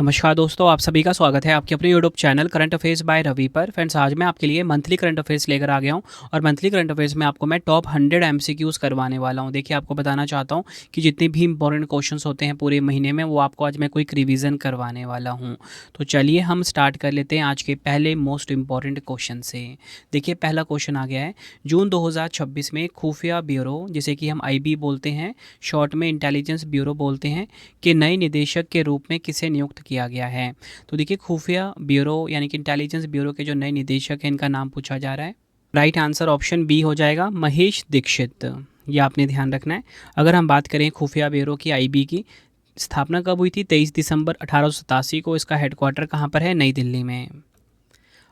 नमस्कार दोस्तों, आप सभी का स्वागत है आपके अपने YouTube channel current affairs by Ravi पर। फ्रेंड्स, आज मैं आपके लिए मंथली करंट अफेयर्स लेकर आ गया हूं और मंथली करंट अफेयर्स में आपको मैं टॉप 100 एमसीक्यूज करवाने वाला हूं। देखिए, आपको बताना चाहता हूं कि जितने भी इंपॉर्टेंट क्वेश्चंस होते हैं पूरे महीने में, वो आपको आज मैं क्विक रिवीजन करवाने वाला हूँ। तो चलिए हम स्टार्ट कर लेते हैं आज के पहले मोस्ट इंपॉर्टेंट क्वेश्चन से। देखिए, पहला क्वेश्चन आ गया है, जून 2026 में खुफिया ब्यूरो, जिसे कि हम IB बोलते हैं, शॉर्ट में इंटेलिजेंस ब्यूरो बोलते हैं, के नए निदेशक के रूप में किसे नियुक्त किया गया है। तो देखिए, खुफिया ब्यूरो यानी कि इंटेलिजेंस ब्यूरो के जो नए निदेशक हैं, इनका नाम पूछा जा रहा है। राइट आंसर ऑप्शन बी हो जाएगा, महेश दीक्षित। ये आपने ध्यान रखना है। अगर हम बात करें खुफिया ब्यूरो की, IB की स्थापना कब हुई थी? 23 दिसंबर 1887 को। इसका हेडक्वार्टर कहाँ पर है? नई दिल्ली में।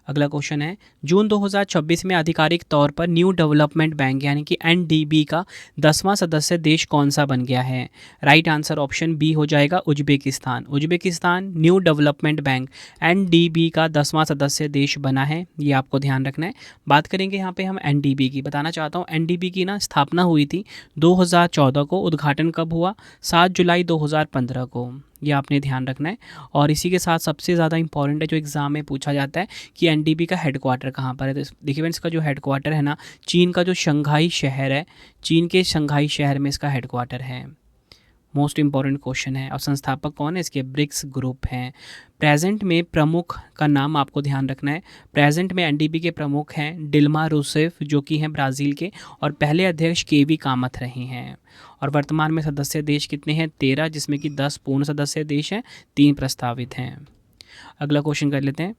अगला क्वेश्चन है, जून 2026 में आधिकारिक तौर पर न्यू डेवलपमेंट बैंक यानी कि NDB का 10वां सदस्य देश कौन सा बन गया है? राइट आंसर ऑप्शन बी हो जाएगा, Uzbekistan. Uzbekistan new development bank NDB का 10वां सदस्य देश बना है, ये आपको ध्यान रखना है। बात करेंगे यहाँ पे हम NDB की। बताना चाहता हूँ, NDB की ना स्थापना हुई थी 2014 को। उद्घाटन कब हुआ? 7 जुलाई 2015 को। ये आपने ध्यान रखना है। और इसी के साथ सबसे ज़्यादा इंपॉर्टेंट है, जो एग्ज़ाम में पूछा जाता है कि NDB का हेडक्वार्टर कहाँ पर है। तो देखिए फ्रेंड्स, इसका जो हेडक्वार्टर है ना, चीन का जो शंघाई शहर है, चीन के शंघाई शहर में इसका हेडक्वार्टर है। मोस्ट इंपॉर्टेंट क्वेश्चन है। और संस्थापक कौन है इसके? ब्रिक्स ग्रुप हैं। प्रेजेंट में प्रमुख का नाम आपको ध्यान रखना है। प्रेजेंट में NDB के प्रमुख हैं डिल्मा रूसेफ, जो कि हैं ब्राज़ील के, और पहले अध्यक्ष KV कामत रहे हैं। और वर्तमान में सदस्य देश कितने हैं? 13, जिसमें कि 10 पूर्ण सदस्य देश हैं, 3 प्रस्तावित हैं। अगला क्वेश्चन कर लेते हैं,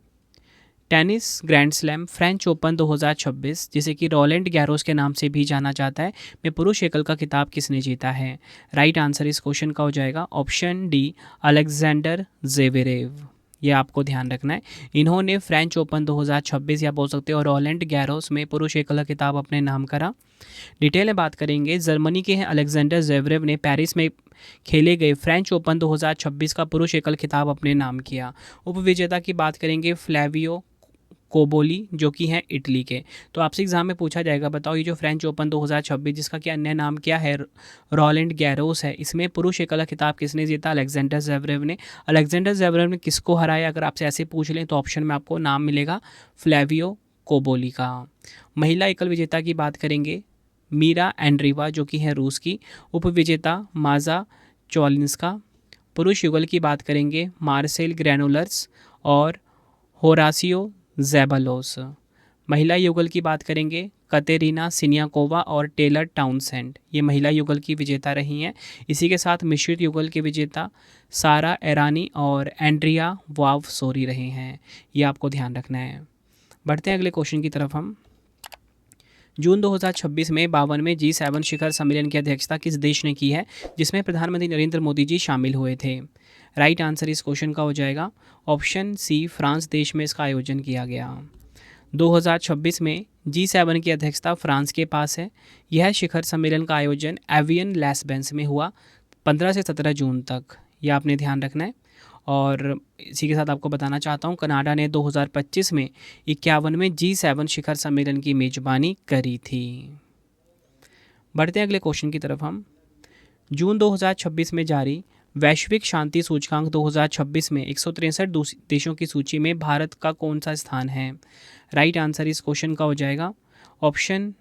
tennis grand slam French open 2026, जिसे कि रोलैंड गैरोस के नाम से भी जाना जाता है, में पुरुष एकल का खिताब किसने जीता है? राइट आंसर इस क्वेश्चन का हो जाएगा ऑप्शन डी, अलेक्जेंडर ज़वेरेव। ये आपको ध्यान रखना है। इन्होंने फ्रेंच ओपन 2026 या बोल सकते हो रोलैंड गैरोस में पुरुष एकल का खिताब अपने नाम करा। डिटेल में बात करेंगे, जर्मनी के हैं अलेक्जेंडर ज़वेरेव ने पेरिस में खेले गए फ्रेंच ओपन 2026 का पुरुष एकल खिताब अपने नाम किया। उपविजेता की बात करेंगे फ्लैवियो कोबोली, जो कि हैं इटली के। तो आपसे एग्जाम में पूछा जाएगा, बताओ ये जो फ्रेंच ओपन 2026, जिसका कि अन्य नाम क्या है, रोलैंड गैरोस है, इसमें पुरुष एकल खिताब किसने जीता? अलेक्जेंडर ज़वेरेव ने। अलेक्जेंडर ज़वेरेव ने किसको हराया? अगर आपसे ऐसे पूछ लें तो ऑप्शन में आपको नाम मिलेगा फ्लैवियो कोबोली का। महिला एकल विजेता की बात करेंगे, मीरा एंड्रीवा, जो कि है रूस की। उपविजेता माजा चोलिंस्का। पुरुष युगल की बात करेंगे, मार्सेल ग्रैनुलर्स और होरासियो ज़ैबालोस। महिला युगल की बात करेंगे, कतेरिना सिनियाकोवा और टेलर टाउनसेंड। ये महिला युगल की विजेता रही हैं। इसी के साथ मिश्रित युगल के विजेता सारा एरानी और एंड्रिया वाव सोरी रहे हैं। ये आपको ध्यान रखना है। बढ़ते हैं अगले क्वेश्चन की तरफ हम। जून 2026 में 52वें G7 शिखर सम्मेलन की अध्यक्षता किस देश ने की है, जिसमें प्रधानमंत्री नरेंद्र मोदी जी शामिल हुए थे? राइट आंसर इस क्वेश्चन का हो जाएगा ऑप्शन सी, फ्रांस देश में इसका आयोजन किया गया। 2026 में G7 की अध्यक्षता फ्रांस के पास है। यह शिखर सम्मेलन का आयोजन एवियन लेस्बेंस में हुआ 15 से 17 जून तक। यह आपने ध्यान रखना है। और इसी के साथ आपको बताना चाहता हूँ, कनाडा ने 2025 में 51वें G7 शिखर सम्मेलन की मेजबानी करी थी। बढ़ते हैं अगले क्वेश्चन की तरफ हम। जून 2026 में जारी वैश्विक शांति सूचकांक 2026 में 163 देशों की सूची में भारत का कौन सा स्थान है? राइट आंसर इस क्वेश्चन का हो जाएगा ऑप्शन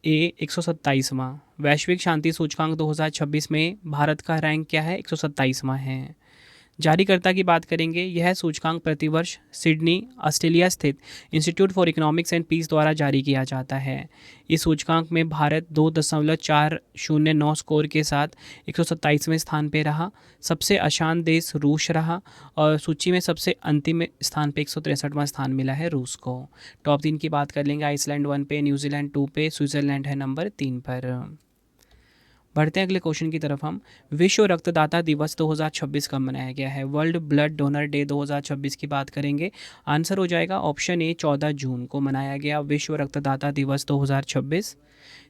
ए, 127वां। वैश्विक शांति सूचकांक 2026 में भारत का रैंक क्या है? 127वां है। जारीकर्ता की बात करेंगे, यह सूचकांक प्रतिवर्ष सिडनी ऑस्ट्रेलिया स्थित Institute for Economics and Peace द्वारा जारी किया जाता है। इस सूचकांक में भारत 2.409 स्कोर के साथ 127वें स्थान पे रहा। सबसे आसान देश रूस रहा और सूची में सबसे अंतिम स्थान पे 163वां स्थान मिला है रूस को। टॉप 3 की बात कर लेंगे, आइसलैंड 1 पे, न्यूजीलैंड 2 पे, स्विट्ज़रलैंड है नंबर 3 पर। बढ़ते हैं अगले क्वेश्चन की तरफ हम। विश्व रक्तदाता दिवस 2026 कब मनाया गया है? वर्ल्ड ब्लड डोनर डे 2026 की बात करेंगे। आंसर हो जाएगा ऑप्शन ए, 14 जून को मनाया गया विश्व रक्तदाता दिवस 2026।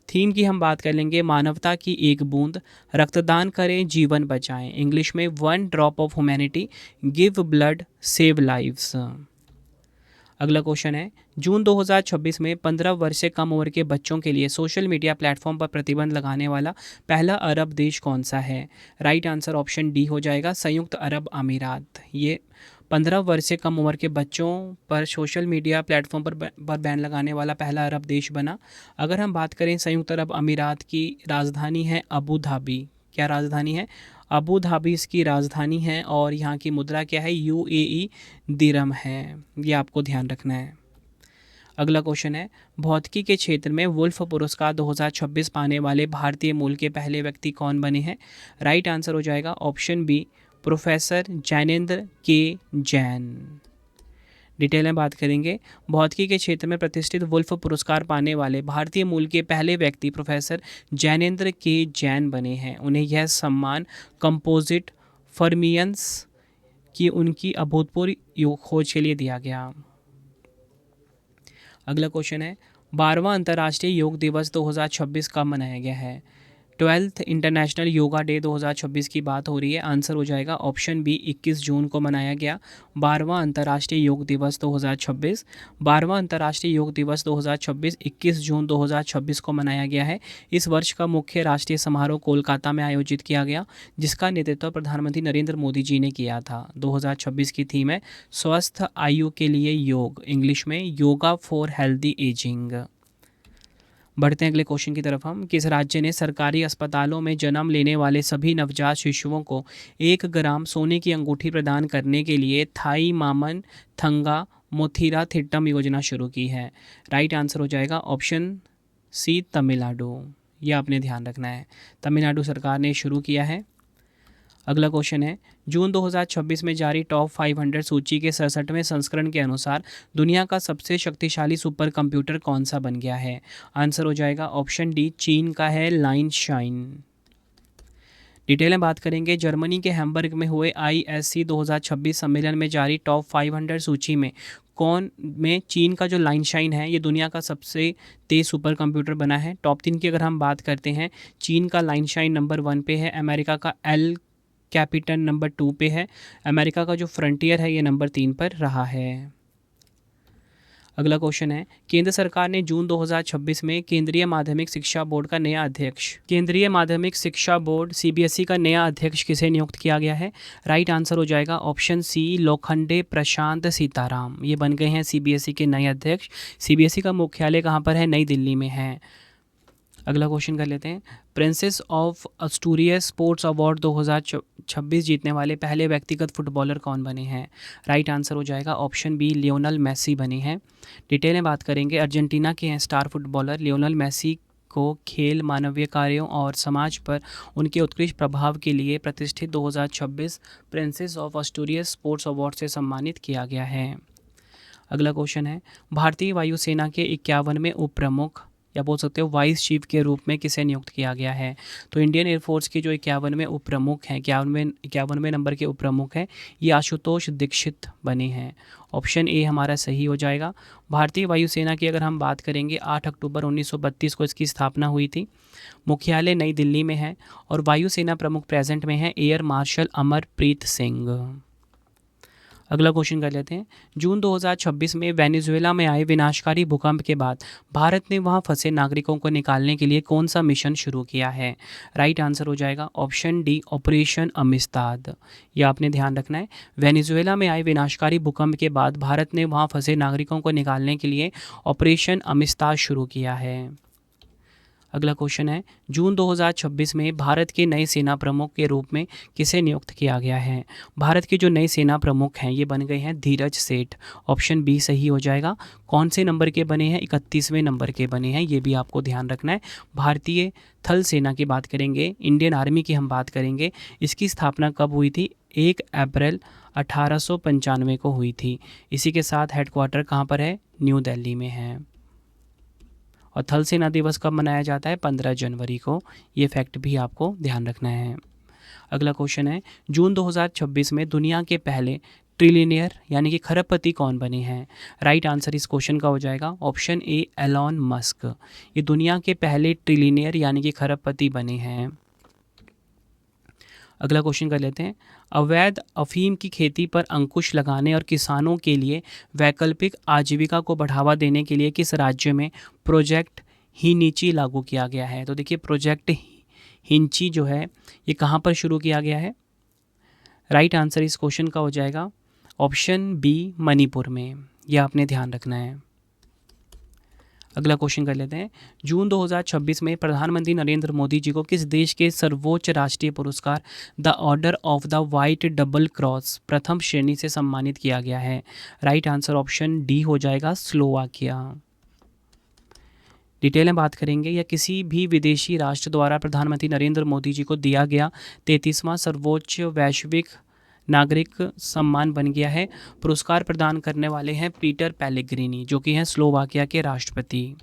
थीम की हम बात कर लेंगे, मानवता की एक बूंद, रक्तदान करें जीवन बचाएं। इंग्लिश में 1 drop of humanity, give blood save lives. अगला क्वेश्चन है, जून 2026 में 15 वर्ष से कम उम्र के बच्चों के लिए सोशल मीडिया प्लेटफॉर्म पर प्रतिबंध लगाने वाला पहला अरब देश कौन सा है? राइट आंसर ऑप्शन डी हो जाएगा, संयुक्त अरब अमीरात। ये 15 वर्ष से कम उम्र के बच्चों पर सोशल मीडिया प्लेटफॉर्म पर बैन लगाने वाला पहला अरब देश बना। अगर हम बात करें संयुक्त अरब अमीरात की, राजधानी है अबू धाबी। क्या राजधानी है? अबू धाबी इसकी राजधानी है और यहाँ की मुद्रा क्या है? यूएई दिरहम है। ये आपको ध्यान रखना है। अगला क्वेश्चन है, भौतिकी के क्षेत्र में वुल्फ पुरस्कार 2026 पाने वाले भारतीय मूल के पहले व्यक्ति कौन बने हैं? राइट आंसर हो जाएगा ऑप्शन बी, प्रोफेसर जैनेंद्र के जैन। डिटेल में बात करेंगे, भौतिकी के क्षेत्र में प्रतिष्ठित वुल्फ पुरस्कार पाने वाले भारतीय मूल के पहले व्यक्ति प्रोफेसर जैनेंद्र के जैन बने हैं। उन्हें यह सम्मान कंपोजिट फर्मियंस की उनकी अभूतपूर्व खोज के लिए दिया गया। अगला क्वेश्चन है, 12वां अंतर्राष्ट्रीय योग दिवस 2026 कब मनाया गया है? 12th इंटरनेशनल योगा डे 2026 की बात हो रही है। आंसर हो जाएगा ऑप्शन बी, 21 जून को मनाया गया 12वां अंतर्राष्ट्रीय योग दिवस 2026। 12वां अंतर्राष्ट्रीय योग दिवस 2026 21 जून 2026 को मनाया गया है। इस वर्ष का मुख्य राष्ट्रीय समारोह कोलकाता में आयोजित किया गया, जिसका नेतृत्व प्रधानमंत्री नरेंद्र मोदी जी ने किया था। 2026 की थीम है स्वस्थ आयु के लिए योग, इंग्लिश में योगा फॉर हेल्दी एजिंग। बढ़ते हैं अगले क्वेश्चन की तरफ। हम, किस राज्य ने सरकारी अस्पतालों में जन्म लेने वाले सभी नवजात शिशुओं को 1 ग्राम सोने की अंगूठी प्रदान करने के लिए थाई मामन थंगा मोथिरा थिट्टम योजना शुरू की है? राइट आंसर हो जाएगा ऑप्शन सी, तमिलनाडु। यह आपने ध्यान रखना है, तमिलनाडु सरकार ने शुरू किया है। अगला क्वेश्चन है, जून 2026 में जारी टॉप 500 सूची के 67वें संस्करण के अनुसार दुनिया का सबसे शक्तिशाली सुपर कंप्यूटर कौन सा बन गया है? आंसर हो जाएगा ऑप्शन डी, चीन का है लाइन शाइन। डिटेल में बात करेंगे, जर्मनी के हैम्बर्ग में हुए ISC 2026 सम्मेलन में जारी टॉप 500 सूची में चीन का जो लाइन शाइन है ये दुनिया का सबसे तेज़ सुपर कंप्यूटर बना है। टॉप 3 की अगर हम बात करते हैं, चीन का लाइन शाइन नंबर 1 पे है, अमेरिका का एल कैपिटन नंबर 2 पे है, अमेरिका का जो फ्रंटियर है ये नंबर 3 पर रहा है। अगला क्वेश्चन है, केंद्र सरकार ने जून 2026 में केंद्रीय माध्यमिक शिक्षा बोर्ड CBSE का नया अध्यक्ष किसे नियुक्त किया गया है? राइट आंसर हो जाएगा ऑप्शन सी, लोखंडे प्रशांत सीताराम। ये बन गए हैं CBSE के नए अध्यक्ष। CBSE का मुख्यालय कहाँ पर है? नई दिल्ली में है। अगला क्वेश्चन कर लेते हैं, प्रिंसेस ऑफ अस्टूरियस स्पोर्ट्स अवार्ड 2026 जीतने वाले पहले व्यक्तिगत फुटबॉलर कौन बने हैं? राइट आंसर हो जाएगा ऑप्शन बी, लियोनल मेसी बने हैं। डिटेल में बात करेंगे, अर्जेंटीना के हैं स्टार फुटबॉलर लियोनल मेसी को खेल, मानवीय कार्यों और समाज पर उनके उत्कृष्ट प्रभाव के लिए प्रतिष्ठित 2026 प्रिंसेस ऑफ अस्टूरियस स्पोर्ट्स अवार्ड से सम्मानित किया गया है। अगला क्वेश्चन है, भारतीय वायुसेना के 51वें उप प्रमुख या बोल सकते हो वाइस चीफ के रूप में किसे नियुक्त किया गया है? तो इंडियन एयरफोर्स के जो 51वें उप प्रमुख हैं, 51वें नंबर के उप प्रमुख हैं, ये आशुतोष दीक्षित बने हैं। ऑप्शन ए हमारा सही हो जाएगा। भारतीय वायुसेना की अगर हम बात करेंगे, 8 अक्टूबर 1932 को इसकी स्थापना हुई थी। मुख्यालय नई दिल्ली में है और वायुसेना प्रमुख प्रेजेंट में है एयर मार्शल अमरप्रीत सिंह। अगला क्वेश्चन कर लेते हैं, जून 2026 में वेनेजुएला में आए विनाशकारी भूकंप के बाद भारत ने वहां फंसे नागरिकों को निकालने के लिए कौन सा मिशन शुरू किया है? राइट आंसर हो जाएगा ऑप्शन डी, ऑपरेशन अमिस्ताद। यह आपने ध्यान रखना है, वेनेजुएला में आए विनाशकारी भूकंप के बाद भारत ने वहां फंसे नागरिकों को निकालने के लिए ऑपरेशन अमिस्ताद शुरू किया है। अगला क्वेश्चन है, जून 2026 में भारत के नए सेना प्रमुख के रूप में किसे नियुक्त किया गया है? भारत के जो नए सेना प्रमुख हैं ये बन गए हैं धीरज सेठ। ऑप्शन बी सही हो जाएगा। कौन से नंबर के बने हैं? 31वें नंबर के बने हैं, ये भी आपको ध्यान रखना है। भारतीय थल सेना की बात करेंगे, इंडियन आर्मी की हम बात करेंगे, इसकी स्थापना कब हुई थी? 1 अप्रैल 1895 को हुई थी। इसी के साथ हेडक्वार्टर कहाँ पर है? न्यू दिल्ली में है। और थल सेना दिवस कब मनाया जाता है? 15 जनवरी को। ये फैक्ट भी आपको ध्यान रखना है। अगला क्वेश्चन है, जून 2026 में दुनिया के पहले ट्रिलियनियर यानी कि खरबपति कौन बने हैं? राइट आंसर इस क्वेश्चन का हो जाएगा ऑप्शन ए, एलॉन मस्क। ये दुनिया के पहले ट्रिलियनियर यानी कि खरबपति बने हैं। अगला क्वेश्चन कर लेते हैं। अवैध अफीम की खेती पर अंकुश लगाने और किसानों के लिए वैकल्पिक आजीविका को बढ़ावा देने के लिए किस राज्य में प्रोजेक्ट हिंची लागू किया गया है? तो देखिए प्रोजेक्ट हिंची जो है ये कहाँ पर शुरू किया गया है? राइट आंसर इस क्वेश्चन का हो जाएगा ऑप्शन बी, मणिपुर में। यह आपने ध्यान रखना है। अगला क्वेश्चन कर लेते हैं। जून 2026 में प्रधानमंत्री नरेंद्र मोदी जी को किस देश के सर्वोच्च राष्ट्रीय पुरस्कार the order of the white double cross प्रथम श्रेणी से सम्मानित किया गया है? राइट आंसर ऑप्शन डी हो जाएगा, स्लोवाकिया। डिटेल में बात करेंगे, या किसी भी विदेशी राष्ट्र द्वारा प्रधानमंत्री नरेंद्र मोदी जी को दिया गया 33वां सर्वोच्च वैश्विक नागरिक सम्मान बन गया है। पुरस्कार प्रदान करने वाले हैं पीटर पेलेग्रिनी, जो कि हैं स्लोवाकिया के राष्ट्रपति।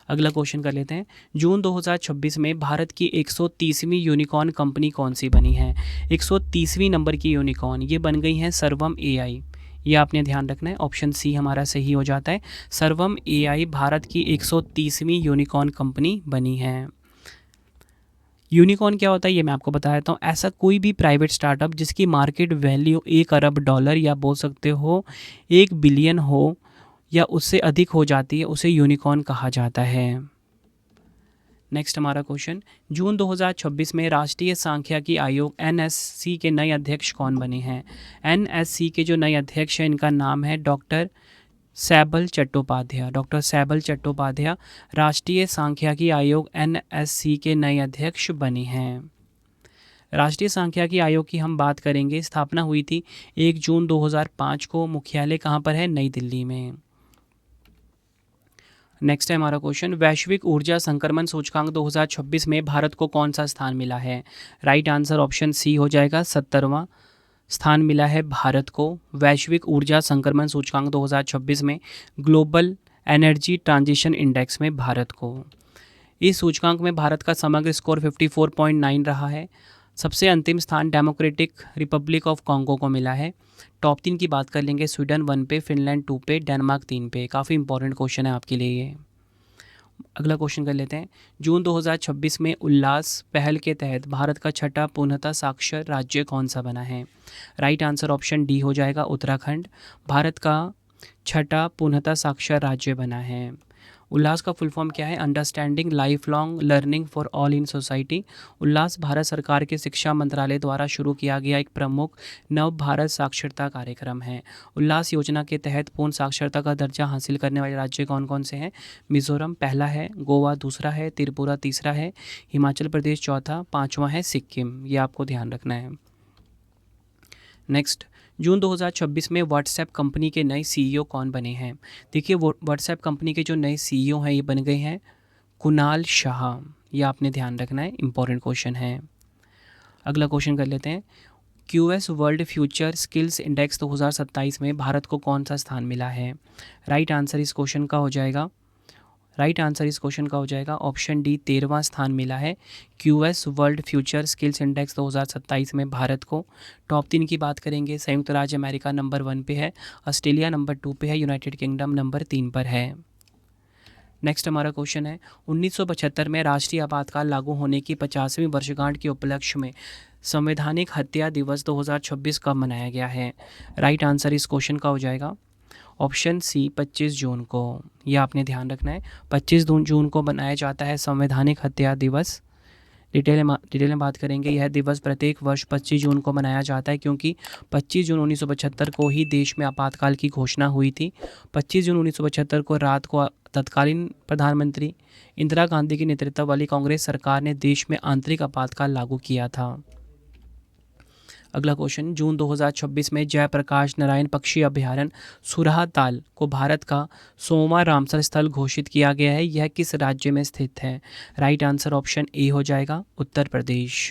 अगला क्वेश्चन कर लेते हैं। जून 2026 में भारत की 130वीं यूनिकॉर्न कंपनी कौन सी बनी है? 130वीं नंबर की यूनिकॉर्न ये बन गई हैं सर्वम एआई। ये आपने ध्यान रखना है, ऑप्शन सी हमारा सही हो जाता है। सर्वम एआई भारत की 130वीं यूनिकॉर्न कंपनी बनी है। यूनिकॉर्न क्या होता है ये मैं आपको बता देता हूँ। ऐसा कोई भी प्राइवेट स्टार्टअप जिसकी मार्केट वैल्यू 1 अरब डॉलर या बोल सकते हो 1 बिलियन हो या उससे अधिक हो जाती है, उसे यूनिकॉर्न कहा जाता है। नेक्स्ट हमारा क्वेश्चन, जून 2026 में राष्ट्रीय सांख्यिकी आयोग एनएससी के नए अध्यक्ष कौन बने हैं? एनएससी के जो नए अध्यक्ष हैं इनका नाम है डॉक्टर सैबल चट्टोपाध्याय। डॉक्टर सैबल चट्टोपाध्याय राष्ट्रीय सांख्यिकी आयोग एनएससी के नए अध्यक्ष बने हैं। राष्ट्रीय सांख्यिकी आयोग की हम बात करेंगे, स्थापना हुई थी 1 जून 2005 को। मुख्यालय कहाँ पर है? नई दिल्ली में। नेक्स्ट है हमारा क्वेश्चन, वैश्विक ऊर्जा संक्रमण सूचकांक 2026 में भारत को कौन सा स्थान मिला है? राइट आंसर ऑप्शन सी हो जाएगा, 70वां स्थान मिला है भारत को वैश्विक ऊर्जा संक्रमण सूचकांक 2026 में ग्लोबल एनर्जी ट्रांजिशन इंडेक्स में भारत को। इस सूचकांक में भारत का समग्र स्कोर 54.9 रहा है। सबसे अंतिम स्थान डेमोक्रेटिक रिपब्लिक ऑफ कॉन्गो को मिला है। टॉप 3 की बात कर लेंगे, स्वीडन 1 पे, फिनलैंड 2 पे, डेनमार्क 3 पे। काफ़ी इंपॉर्टेंट क्वेश्चन है आपके लिए ये। अगला क्वेश्चन कर लेते हैं। जून 2026 में उल्लास पहल के तहत भारत का छठा पूर्णतः साक्षर राज्य कौन सा बना है? राइट आंसर ऑप्शन डी हो जाएगा, उत्तराखंड भारत का छठा पूर्णतः साक्षर राज्य बना है। उल्लास का फुल फॉर्म क्या है? Understanding lifelong learning for all in society. Ullas Bharat सरकार के शिक्षा मंत्रालय द्वारा शुरू किया गया एक प्रमुख नव भारत साक्षरता कार्यक्रम है। उल्लास योजना के तहत पूर्ण साक्षरता का दर्जा हासिल करने वाले राज्य कौन कौन से हैं? मिजोरम पहला है, गोवा दूसरा है, त्रिपुरा तीसरा है, हिमाचल प्रदेश चौथा, पाँचवां है सिक्किम। ये आपको ध्यान रखना है। नेक्स्ट, जून 2026 में व्हाट्सएप कंपनी के नए सीईओ कौन बने हैं? देखिए व्हाट्सएप कंपनी के जो नए सीईओ हैं ये बन गए हैं कुणाल शाह। ये आपने ध्यान रखना है, इंपॉर्टेंट क्वेश्चन है। अगला क्वेश्चन कर लेते हैं। QS world future skills index 2027 में भारत को कौन सा स्थान मिला है? राइट आंसर इस क्वेश्चन का हो जाएगा ऑप्शन डी, 13वां स्थान मिला है QS world future skills index 2027 में भारत को। टॉप 3 की बात करेंगे, संयुक्त राज्य अमेरिका नंबर 1 पे है, ऑस्ट्रेलिया नंबर 2 पे है, यूनाइटेड किंगडम नंबर 3 पर है। नेक्स्ट हमारा क्वेश्चन है, 1975 में राष्ट्रीय आपातकाल लागू होने की 50वीं वर्षगांठ के उपलक्ष्य में संवैधानिक हत्या दिवस 2026 कब मनाया गया है? राइट आंसर इस क्वेश्चन का हो जाएगा ऑप्शन सी, 25 जून को। यह आपने ध्यान रखना है, 25 जून को बनाया जाता है संवैधानिक हत्या दिवस। डिटेल में बात करेंगे, यह दिवस प्रत्येक वर्ष 25 जून को मनाया जाता है क्योंकि 25 जून 1975 को ही देश में आपातकाल की घोषणा हुई थी। 25 जून 1975 को रात को तत्कालीन प्रधानमंत्री इंदिरा गांधी के नेतृत्व वाली कांग्रेस सरकार ने देश में आंतरिक आपातकाल लागू किया था। अगला क्वेश्चन, जून 2026 में जयप्रकाश नारायण पक्षी अभ्यारण्य सुरहाताल को भारत का 100वां रामसर स्थल घोषित किया गया है। यह किस राज्य में स्थित है? राइट आंसर ऑप्शन ए हो जाएगा, उत्तर प्रदेश।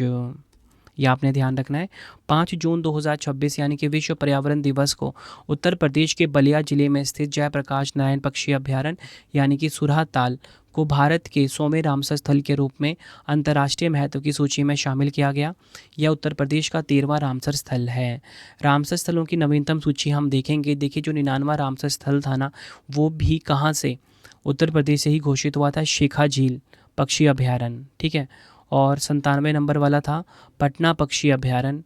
यह आपने ध्यान रखना है। 5 जून 2026 यानी कि विश्व पर्यावरण दिवस को उत्तर प्रदेश के बलिया जिले में स्थित जयप्रकाश नारायण पक्षी अभ्यारण्य यानी कि सुरहाताल को भारत के 100वें रामसर स्थल के रूप में अंतर्राष्ट्रीय महत्व की सूची में शामिल किया गया। यह उत्तर प्रदेश का 13वां रामसर स्थल है। रामसर स्थलों की नवीनतम सूची हम देखेंगे। देखिए जो 99वां रामसर स्थल था ना, वो भी कहाँ से? उत्तर प्रदेश से ही घोषित हुआ था, शेखा झील पक्षी अभ्यारण्य। ठीक है, और 97 नंबर वाला था पटना पक्षी अभयारण्य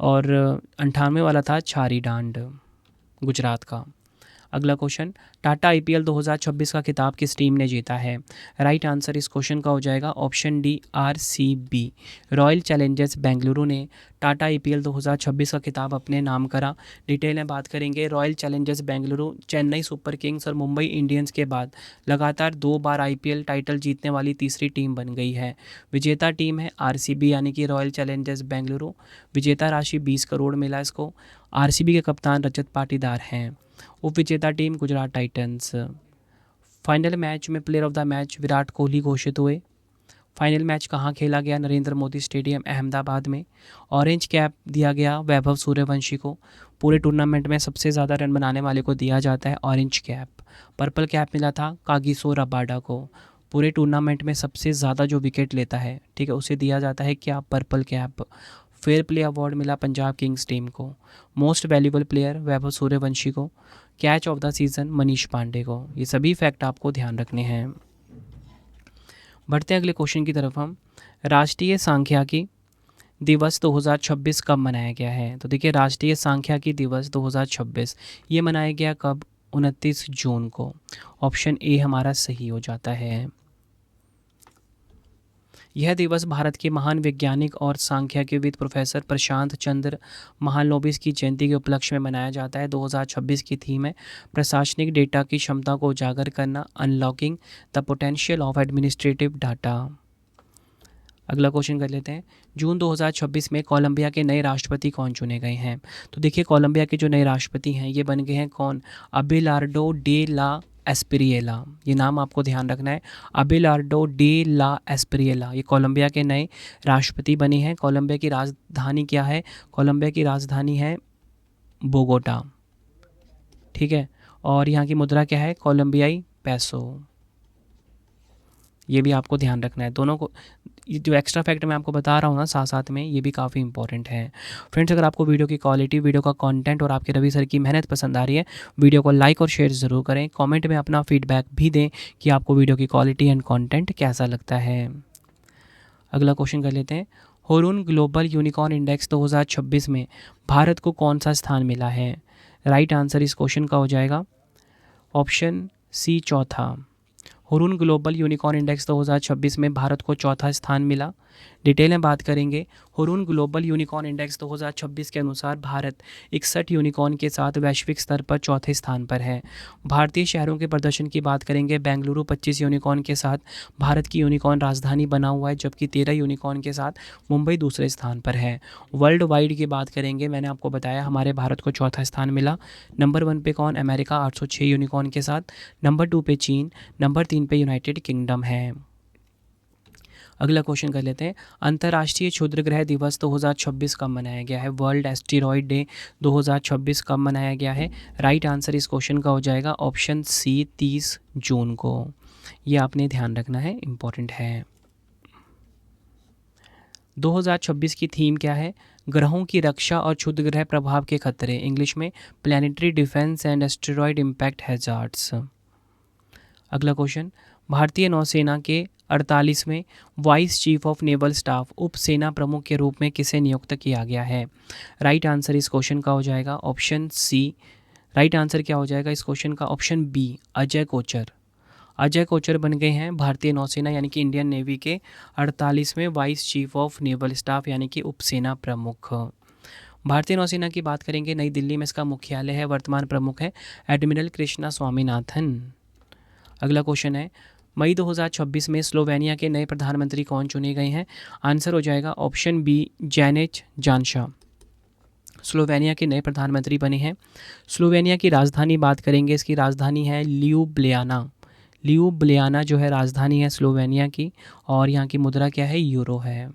और 98 वाला था छारी डांड गुजरात का। अगला क्वेश्चन, टाटा आईपीएल 2026 का खिताब किस टीम ने जीता है? राइट आंसर इस क्वेश्चन का हो जाएगा option D RCB. Royal Challengers Bengaluru ने टाटा आईपीएल 2026 का खिताब अपने नाम करा। डिटेल में बात करेंगे, royal Challengers Bengaluru Chennai super Kings और मुंबई इंडियंस के बाद लगातार 2 बार आईपीएल टाइटल जीतने वाली तीसरी टीम बन गई है। विजेता टीम है आरसीबी यानी कि रॉयल चैलेंजर्स बेंगलुरु। विजेता राशि 20 करोड़ मिला इसको। आरसीबी के कप्तान रजत पाटीदार हैं। उप विजेता team Gujarat Titans. Final match में player of the match Virat Kohli घोषित हुए। फाइनल मैच कहाँ खेला गया? नरेंद्र मोदी स्टेडियम अहमदाबाद में। ऑरेंज कैप दिया गया वैभव सूर्यवंशी को। पूरे टूर्नामेंट में सबसे ज़्यादा रन बनाने वाले को दिया जाता है ऑरेंज कैप। पर्पल कैप मिला था कागिसो रबाडा को। पूरे टूर्नामेंट में सबसे ज़्यादा जो विकेट लेता है, ठीक है, उसे दिया जाता है क्या? Purple cap. Fair play award मिला पंजाब किंग्स टीम को। Most valuable player Vaibhav Suryavanshi को। Catch of the season Manish Pandey को। ये सभी फैक्ट आपको ध्यान रखने हैं। बढ़ते हैं अगले क्वेश्चन की तरफ हम। राष्ट्रीय सांख्यिकी दिवस 2026 कब मनाया गया है? तो देखिए, राष्ट्रीय सांख्यिकी दिवस 2026 ये मनाया गया कब? 29 जून को। ऑप्शन ए हमारा सही हो जाता है। यह दिवस भारत के महान वैज्ञानिक और सांख्यिकीविद प्रोफेसर प्रशांत चंद्र महालनोबिस की जयंती के उपलक्ष्य में मनाया जाता है। 2026 की थीम है प्रशासनिक डेटा की क्षमता को उजागर करना, unlocking the potential of administrative data. अगला क्वेश्चन कर लेते हैं। जून 2026 में कोलंबिया के नए राष्ट्रपति कौन चुने गए हैं? तो देखिए, कोलंबिया के जो नए राष्ट्रपति हैं ये बन गए हैं कौन? अबेलार्डो डे ला एस्प्रिएला। ये नाम आपको ध्यान रखना है, अबेलार्डो डे ला एस्प्रिएला। ये कोलंबिया के नए राष्ट्रपति बने हैं। कोलंबिया की राजधानी क्या है? कोलंबिया की राजधानी है बोगोटा, ठीक है। और यहाँ की मुद्रा क्या है? कोलंबियाई पैसो। ये भी आपको ध्यान रखना है। दोनों को ये जो एक्स्ट्रा फैक्ट मैं आपको बता रहा हूँ ना साथ साथ में, ये भी काफ़ी इंपॉर्टेंट है। फ्रेंड्स, अगर आपको वीडियो की क्वालिटी, वीडियो का कंटेंट और आपके रवि सर की मेहनत पसंद आ रही है, वीडियो को लाइक और शेयर ज़रूर करें। कमेंट में अपना फीडबैक भी दें कि आपको वीडियो की क्वालिटी एंड कंटेंट कैसा लगता है। अगला क्वेश्चन कर लेते हैं। हुरुन ग्लोबल यूनिकॉर्न इंडेक्स 2026 में भारत को कौन सा स्थान मिला है? राइट आंसर इस क्वेश्चन का हो जाएगा ऑप्शन सी चौथा। हुरुन ग्लोबल यूनिकॉर्न इंडेक्स 2026 में भारत को चौथा स्थान मिला। डिटेल में बात करेंगे। हुरुन ग्लोबल यूनिकॉर्न इंडेक्स 2026 के अनुसार भारत 61 यूनिकॉर्न के साथ वैश्विक स्तर पर चौथे स्थान पर है। भारतीय शहरों के प्रदर्शन की बात करेंगे। बेंगलुरु 25 यूनिकॉर्न के साथ भारत की यूनिकॉर्न राजधानी बना हुआ है, जबकि 13 यूनिकॉर्न के साथ मुंबई दूसरे स्थान पर है। वर्ल्ड वाइड की बात करेंगे, मैंने आपको बताया हमारे भारत को चौथा स्थान मिला। नंबर 1 पे कौन? अमेरिका 806 यूनिकॉर्न के साथ। नंबर 2 पे चीन। नंबर 3 पे यूनाइटेड किंगडम है। अगला क्वेश्चन कर लेते हैं। अंतर्राष्ट्रीय क्षुद्रग्रह दिवस 2026 कब मनाया गया है? वर्ल्ड एस्टेरॉयड डे 2026 कब मनाया गया है? राइट आंसर इस क्वेश्चन का हो जाएगा ऑप्शन सी 30 जून को। ये आपने ध्यान रखना है, इम्पॉर्टेंट है। 2026 की थीम क्या है? ग्रहों की रक्षा और क्षुद्रग्रह प्रभाव के खतरे, इंग्लिश में planetary defence and asteroid impact hazards. अगला क्वेश्चन। भारतीय नौसेना के 48वें vice chief of naval staff उप सेना प्रमुख के रूप में किसे नियुक्त किया गया है? राइट आंसर इस क्वेश्चन का हो जाएगा ऑप्शन सी। राइट आंसर क्या हो जाएगा इस क्वेश्चन का? Option B Ajay Kochar. अजय कोचर बन गए हैं भारतीय नौसेना यानी कि इंडियन नेवी के 48वें vice chief of naval staff यानी कि उप सेना प्रमुख। भारतीय नौसेना की बात करेंगे, नई दिल्ली में इसका मुख्यालय है। वर्तमान प्रमुख है एडमिरल कृष्णा स्वामीनाथन। अगला क्वेश्चन है। मई 2026 में स्लोवेनिया के नए प्रधानमंत्री कौन चुने गए हैं? आंसर हो जाएगा ऑप्शन बी जैनेज जानशा। स्लोवेनिया के नए प्रधानमंत्री बने हैं। स्लोवेनिया की राजधानी बात करेंगे, इसकी राजधानी है ल्यूब्लियाना। ल्यूब्लियाना जो है राजधानी है स्लोवेनिया की, और यहाँ की मुद्रा क्या है? यूरो है।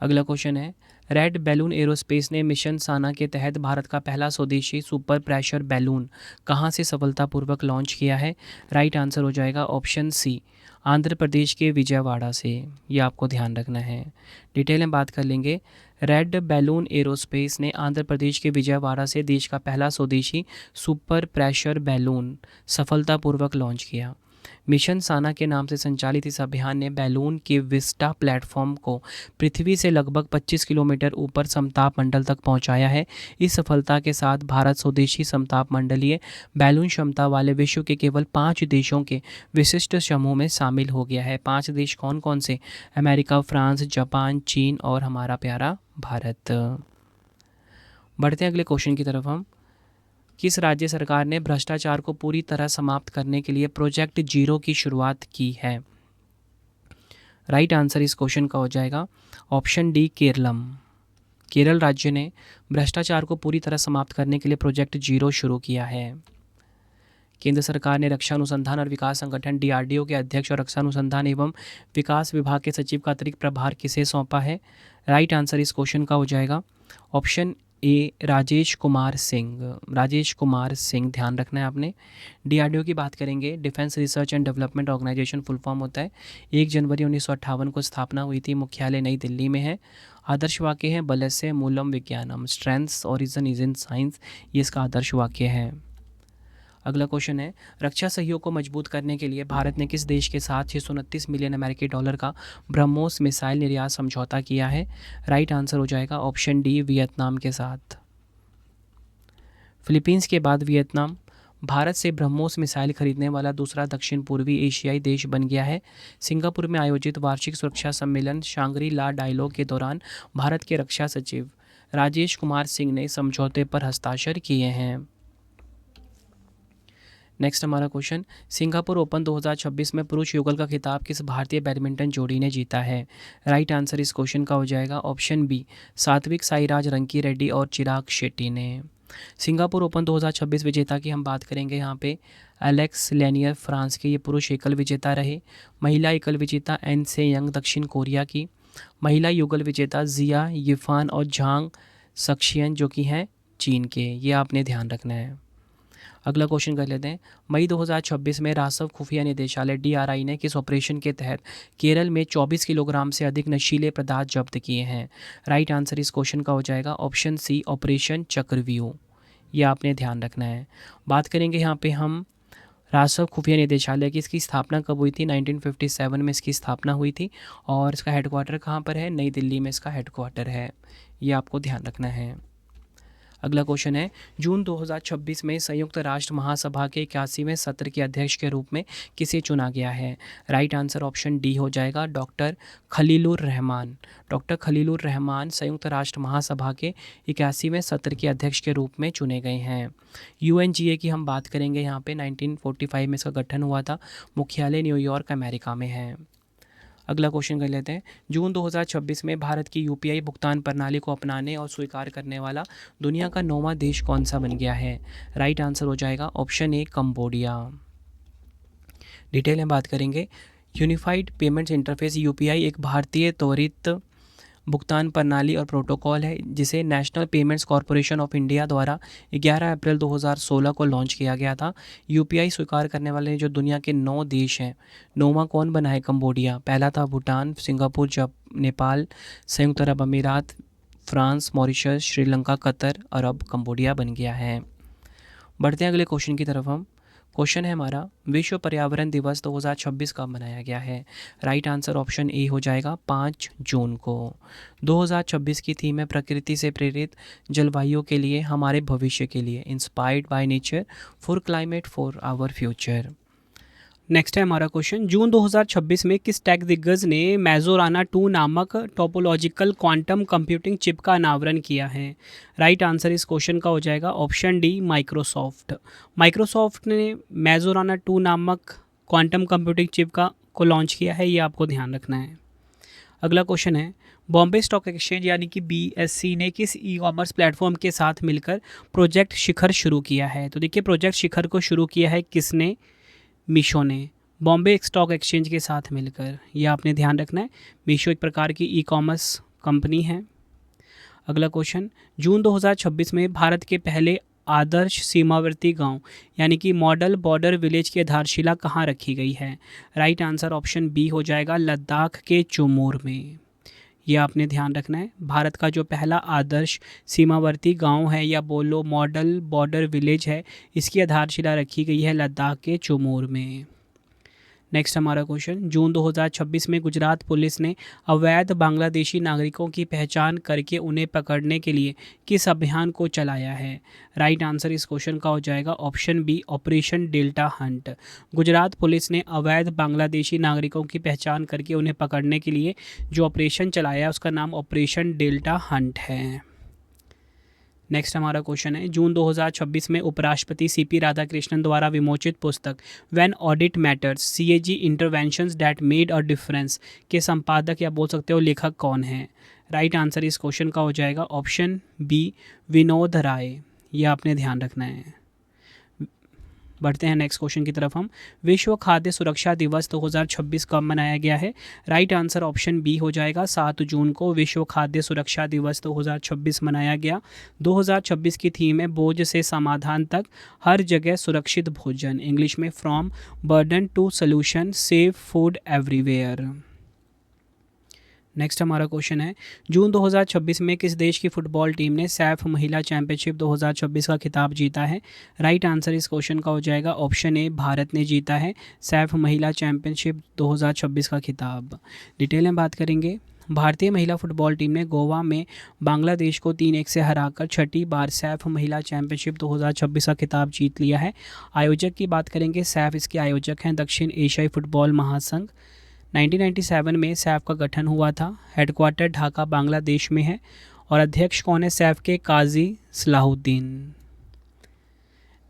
अगला क्वेश्चन है। रेड बैलून एरोस्पेस ने मिशन साना के तहत भारत का पहला स्वदेशी सुपर प्रेशर बैलून कहाँ से सफलतापूर्वक लॉन्च किया है? राइट आंसर हो जाएगा ऑप्शन सी आंध्र प्रदेश के विजयवाड़ा से। ये आपको ध्यान रखना है। डिटेल में बात कर लेंगे। रेड बैलून एरोस्पेस ने आंध्र प्रदेश के विजयवाड़ा से देश का पहला स्वदेशी सुपर प्रेशर बैलून सफलतापूर्वक लॉन्च किया। मिशन साना के नाम से संचालित इस अभियान ने बैलून के विस्टा प्लेटफॉर्म को पृथ्वी से लगभग 25 किलोमीटर ऊपर समताप मंडल तक पहुंचाया है। इस सफलता के साथ भारत स्वदेशी समताप मंडलीय बैलून क्षमता वाले विश्व के केवल 5 देशों के विशिष्ट समूह में शामिल हो गया है। 5 देश कौन कौन से? अमेरिका, फ्रांस, जापान, चीन और हमारा प्यारा भारत। बढ़ते हैं अगले क्वेश्चन की तरफ हम। किस राज्य सरकार ने भ्रष्टाचार को पूरी तरह समाप्त करने के लिए प्रोजेक्ट जीरो की शुरुआत की है? राइट आंसर इस क्वेश्चन का हो जाएगा ऑप्शन डी, केरलम। केरल राज्य ने भ्रष्टाचार को पूरी तरह समाप्त करने के लिए प्रोजेक्ट जीरो शुरू किया है। केंद्र सरकार ने रक्षा अनुसंधान और विकास संगठन DRDO के अध्यक्ष और रक्षा अनुसंधान एवं विकास विभाग के सचिव का अतिरिक्त प्रभार किसे सौंपा है? राइट आंसर इस क्वेश्चन का हो जाएगा ऑप्शन ए, राजेश कुमार सिंह। राजेश कुमार सिंह, ध्यान रखना है आपने। DRDO की बात करेंगे, Defence Research and Development Organisation full form होता है। 1 जनवरी 1958 को स्थापना हुई थी। मुख्यालय नई दिल्ली में है। आदर्श वाक्य है बलस्य मूलम विज्ञानम, strengths origin is in science, ये इसका आदर्श वाक्य है। अगला क्वेश्चन है, रक्षा सहयोग को मजबूत करने के लिए भारत ने किस देश के साथ 629 मिलियन अमेरिकी डॉलर का ब्रह्मोस मिसाइल निर्यात समझौता किया है? राइट आंसर हो जाएगा ऑप्शन डी, वियतनाम के साथ। फिलीपींस के बाद वियतनाम भारत से ब्रह्मोस मिसाइल खरीदने वाला दूसरा दक्षिण पूर्वी एशियाई देश बन गया है। सिंगापुर में आयोजित वार्षिक सुरक्षा सम्मेलन शांग्री ला डायलॉग के दौरान भारत के रक्षा सचिव राजेश कुमार सिंह ने समझौते पर हस्ताक्षर किए हैं। नेक्स्ट हमारा क्वेश्चन, सिंगापुर ओपन 2026 में पुरुष युगल का खिताब किस भारतीय बैडमिंटन जोड़ी ने जीता है? राइट आंसर इस क्वेश्चन का हो जाएगा ऑप्शन बी, सात्विक साईराज रंकी रेड्डी और चिराग शेट्टी ने। सिंगापुर ओपन 2026 विजेता की हम बात करेंगे यहाँ पे एलेक्स लेनियर फ्रांस के, ये पुरुष एकल विजेता रहे। महिला एकल विजेता एन से यंग दक्षिण कोरिया की। महिला युगल विजेता जिया यिफान और झांग सक्शियन जो कि हैं चीन के, ये आपने ध्यान रखना है। अगला क्वेश्चन कर लेते हैं, मई 2026 में रासव खुफिया निदेशालय DRI ने किस ऑपरेशन के तहत केरल में 24 किलोग्राम से अधिक नशीले पदार्थ जब्त किए हैं? राइट आंसर इस क्वेश्चन का हो जाएगा ऑप्शन सी, ऑपरेशन चक्रव्यूह, ये आपने ध्यान रखना है। बात करेंगे यहाँ पे हम रासव खुफिया निदेशालय की, इसकी स्थापना कब हुई थी? 1957 में इसकी स्थापना हुई थी। और इसका हेडक्वार्टर कहाँ पर है? नई दिल्ली में इसका हेडक्वार्टर है, ये आपको ध्यान रखना है। अगला क्वेश्चन है, जून 2026 में संयुक्त राष्ट्र महासभा के 81वें सत्र के अध्यक्ष के रूप में किसे चुना गया है? राइट आंसर ऑप्शन डी हो जाएगा डॉक्टर खलीलुर रहमान। डॉक्टर खलीलुर रहमान संयुक्त राष्ट्र महासभा के 81वें सत्र के अध्यक्ष के रूप में चुने गए हैं। UNGA की हम बात करेंगे, यहाँ पे 1945 में इसका गठन हुआ था। मुख्यालय न्यूयॉर्क अमेरिका में है। अगला क्वेश्चन कर लेते हैं, जून 2026 में भारत की UPI भुगतान प्रणाली को अपनाने और स्वीकार करने वाला दुनिया का 9वां देश कौन सा बन गया है? राइट आंसर हो जाएगा ऑप्शन ए, कंबोडिया। डिटेल में बात करेंगे, यूनिफाइड पेमेंट्स इंटरफेस UPI एक भारतीय त्वरित भुगतान प्रणाली और प्रोटोकॉल है जिसे national payments corporation of India द्वारा 11 अप्रैल 2016 को लॉन्च किया गया था। UPI स्वीकार करने वाले जो दुनिया के 9 देश हैं, 9वां कौन बना है? कंबोडिया। पहला था भूटान, सिंगापुर, नेपाल, संयुक्त अरब अमीरात, फ्रांस, मॉरिशस, श्रीलंका, कतर, अरब, कंबोडिया बन गया है। बढ़ते हैं अगले क्वेश्चन की तरफ हम। क्वेश्चन है हमारा, विश्व पर्यावरण दिवस 2026 कब मनाया गया है? राइट आंसर ऑप्शन ए हो जाएगा 5 जून को। 2026 की थीम है प्रकृति से प्रेरित जलवायु के लिए हमारे भविष्य के लिए, inspired by nature for climate for our future. Next है हमारा क्वेश्चन, जून 2026 में किस टेक दिग्गज ने मेजोराना 2 नामक टोपोलॉजिकल क्वांटम कंप्यूटिंग चिप का अनावरण किया है? राइट आंसर इस क्वेश्चन का हो जाएगा ऑप्शन डी, माइक्रोसॉफ्ट। माइक्रोसॉफ्ट ने मेजोराना 2 नामक क्वांटम कंप्यूटिंग चिप को लॉन्च किया है, ये आपको ध्यान रखना है। अगला क्वेश्चन है, बॉम्बे स्टॉक एक्सचेंज यानी कि BSE ने किस ई-कॉमर्स प्लेटफॉर्म के साथ मिलकर प्रोजेक्ट शिखर शुरू किया है? तो देखिए, प्रोजेक्ट शिखर को शुरू किया है किसने? मीशो ने, बॉम्बे स्टॉक एक्सचेंज के साथ मिलकर, ये आपने ध्यान रखना है। मीशो एक प्रकार की ई-कॉमर्स कंपनी है। अगला क्वेश्चन, जून 2026 में भारत के पहले आदर्श सीमावर्ती गांव यानी कि मॉडल बॉर्डर विलेज की आधारशिला कहाँ रखी गई है? राइट आंसर ऑप्शन बी हो जाएगा लद्दाख के चुमूर में, ये आपने ध्यान रखना है। भारत का जो पहला आदर्श सीमावर्ती गांव है या बोलो मॉडल बॉर्डर विलेज है, इसकी आधारशिला रखी गई है लद्दाख के चुमूर में। नेक्स्ट हमारा क्वेश्चन, जून 2026 में गुजरात पुलिस ने अवैध बांग्लादेशी नागरिकों की पहचान करके उन्हें पकड़ने के लिए किस अभियान को चलाया है? राइट आंसर इस क्वेश्चन का हो जाएगा option B, operation delta hunt. Gujarat police ने अवैध बांग्लादेशी नागरिकों की पहचान करके उन्हें पकड़ने के लिए जो ऑपरेशन चलाया है उसका नाम ऑपरेशन डेल्टा हंट है। नेक्स्ट हमारा क्वेश्चन है, जून 2026 में उपराष्ट्रपति सीपी राधाकृष्णन द्वारा विमोचित पुस्तक when audit matters CAG interventions that made a difference के संपादक या बोल सकते हो लेखक कौन है? राइट आंसर इस क्वेश्चन का हो जाएगा ऑप्शन बी, विनोद राय। ये आपने ध्यान रखना है। बढ़ते हैं नेक्स्ट क्वेश्चन की तरफ हम। विश्व खाद्य सुरक्षा दिवस 2026 कब मनाया गया है? राइट आंसर ऑप्शन बी हो जाएगा 7 जून को विश्व खाद्य सुरक्षा दिवस 2026 मनाया गया। 2026 की थीम है बोझ से समाधान तक, हर जगह सुरक्षित भोजन, इंग्लिश में from burden to solution, save food everywhere. Next हमारा क्वेश्चन है, जून 2026 में किस देश की फुटबॉल टीम ने सैफ महिला चैंपियनशिप 2026 का खिताब जीता है? राइट आंसर इस क्वेश्चन का हो जाएगा ऑप्शन ए, भारत ने जीता है सैफ महिला चैंपियनशिप 2026 का खिताब। डिटेल में बात करेंगे। भारतीय महिला फुटबॉल टीम ने गोवा में बांग्लादेश को 3-1 से हराकर छठी बार सैफ महिला चैंपियनशिप 2026 का खिताब जीत लिया है। आयोजक की बात करेंगे, सैफ इसके आयोजक हैं दक्षिण एशियाई फुटबॉल महासंघ। 1997 में सैफ का गठन हुआ था। हेडक्वार्टर ढाका बांग्लादेश में है और अध्यक्ष कौन है सैफ के? काजी सलाहुद्दीन।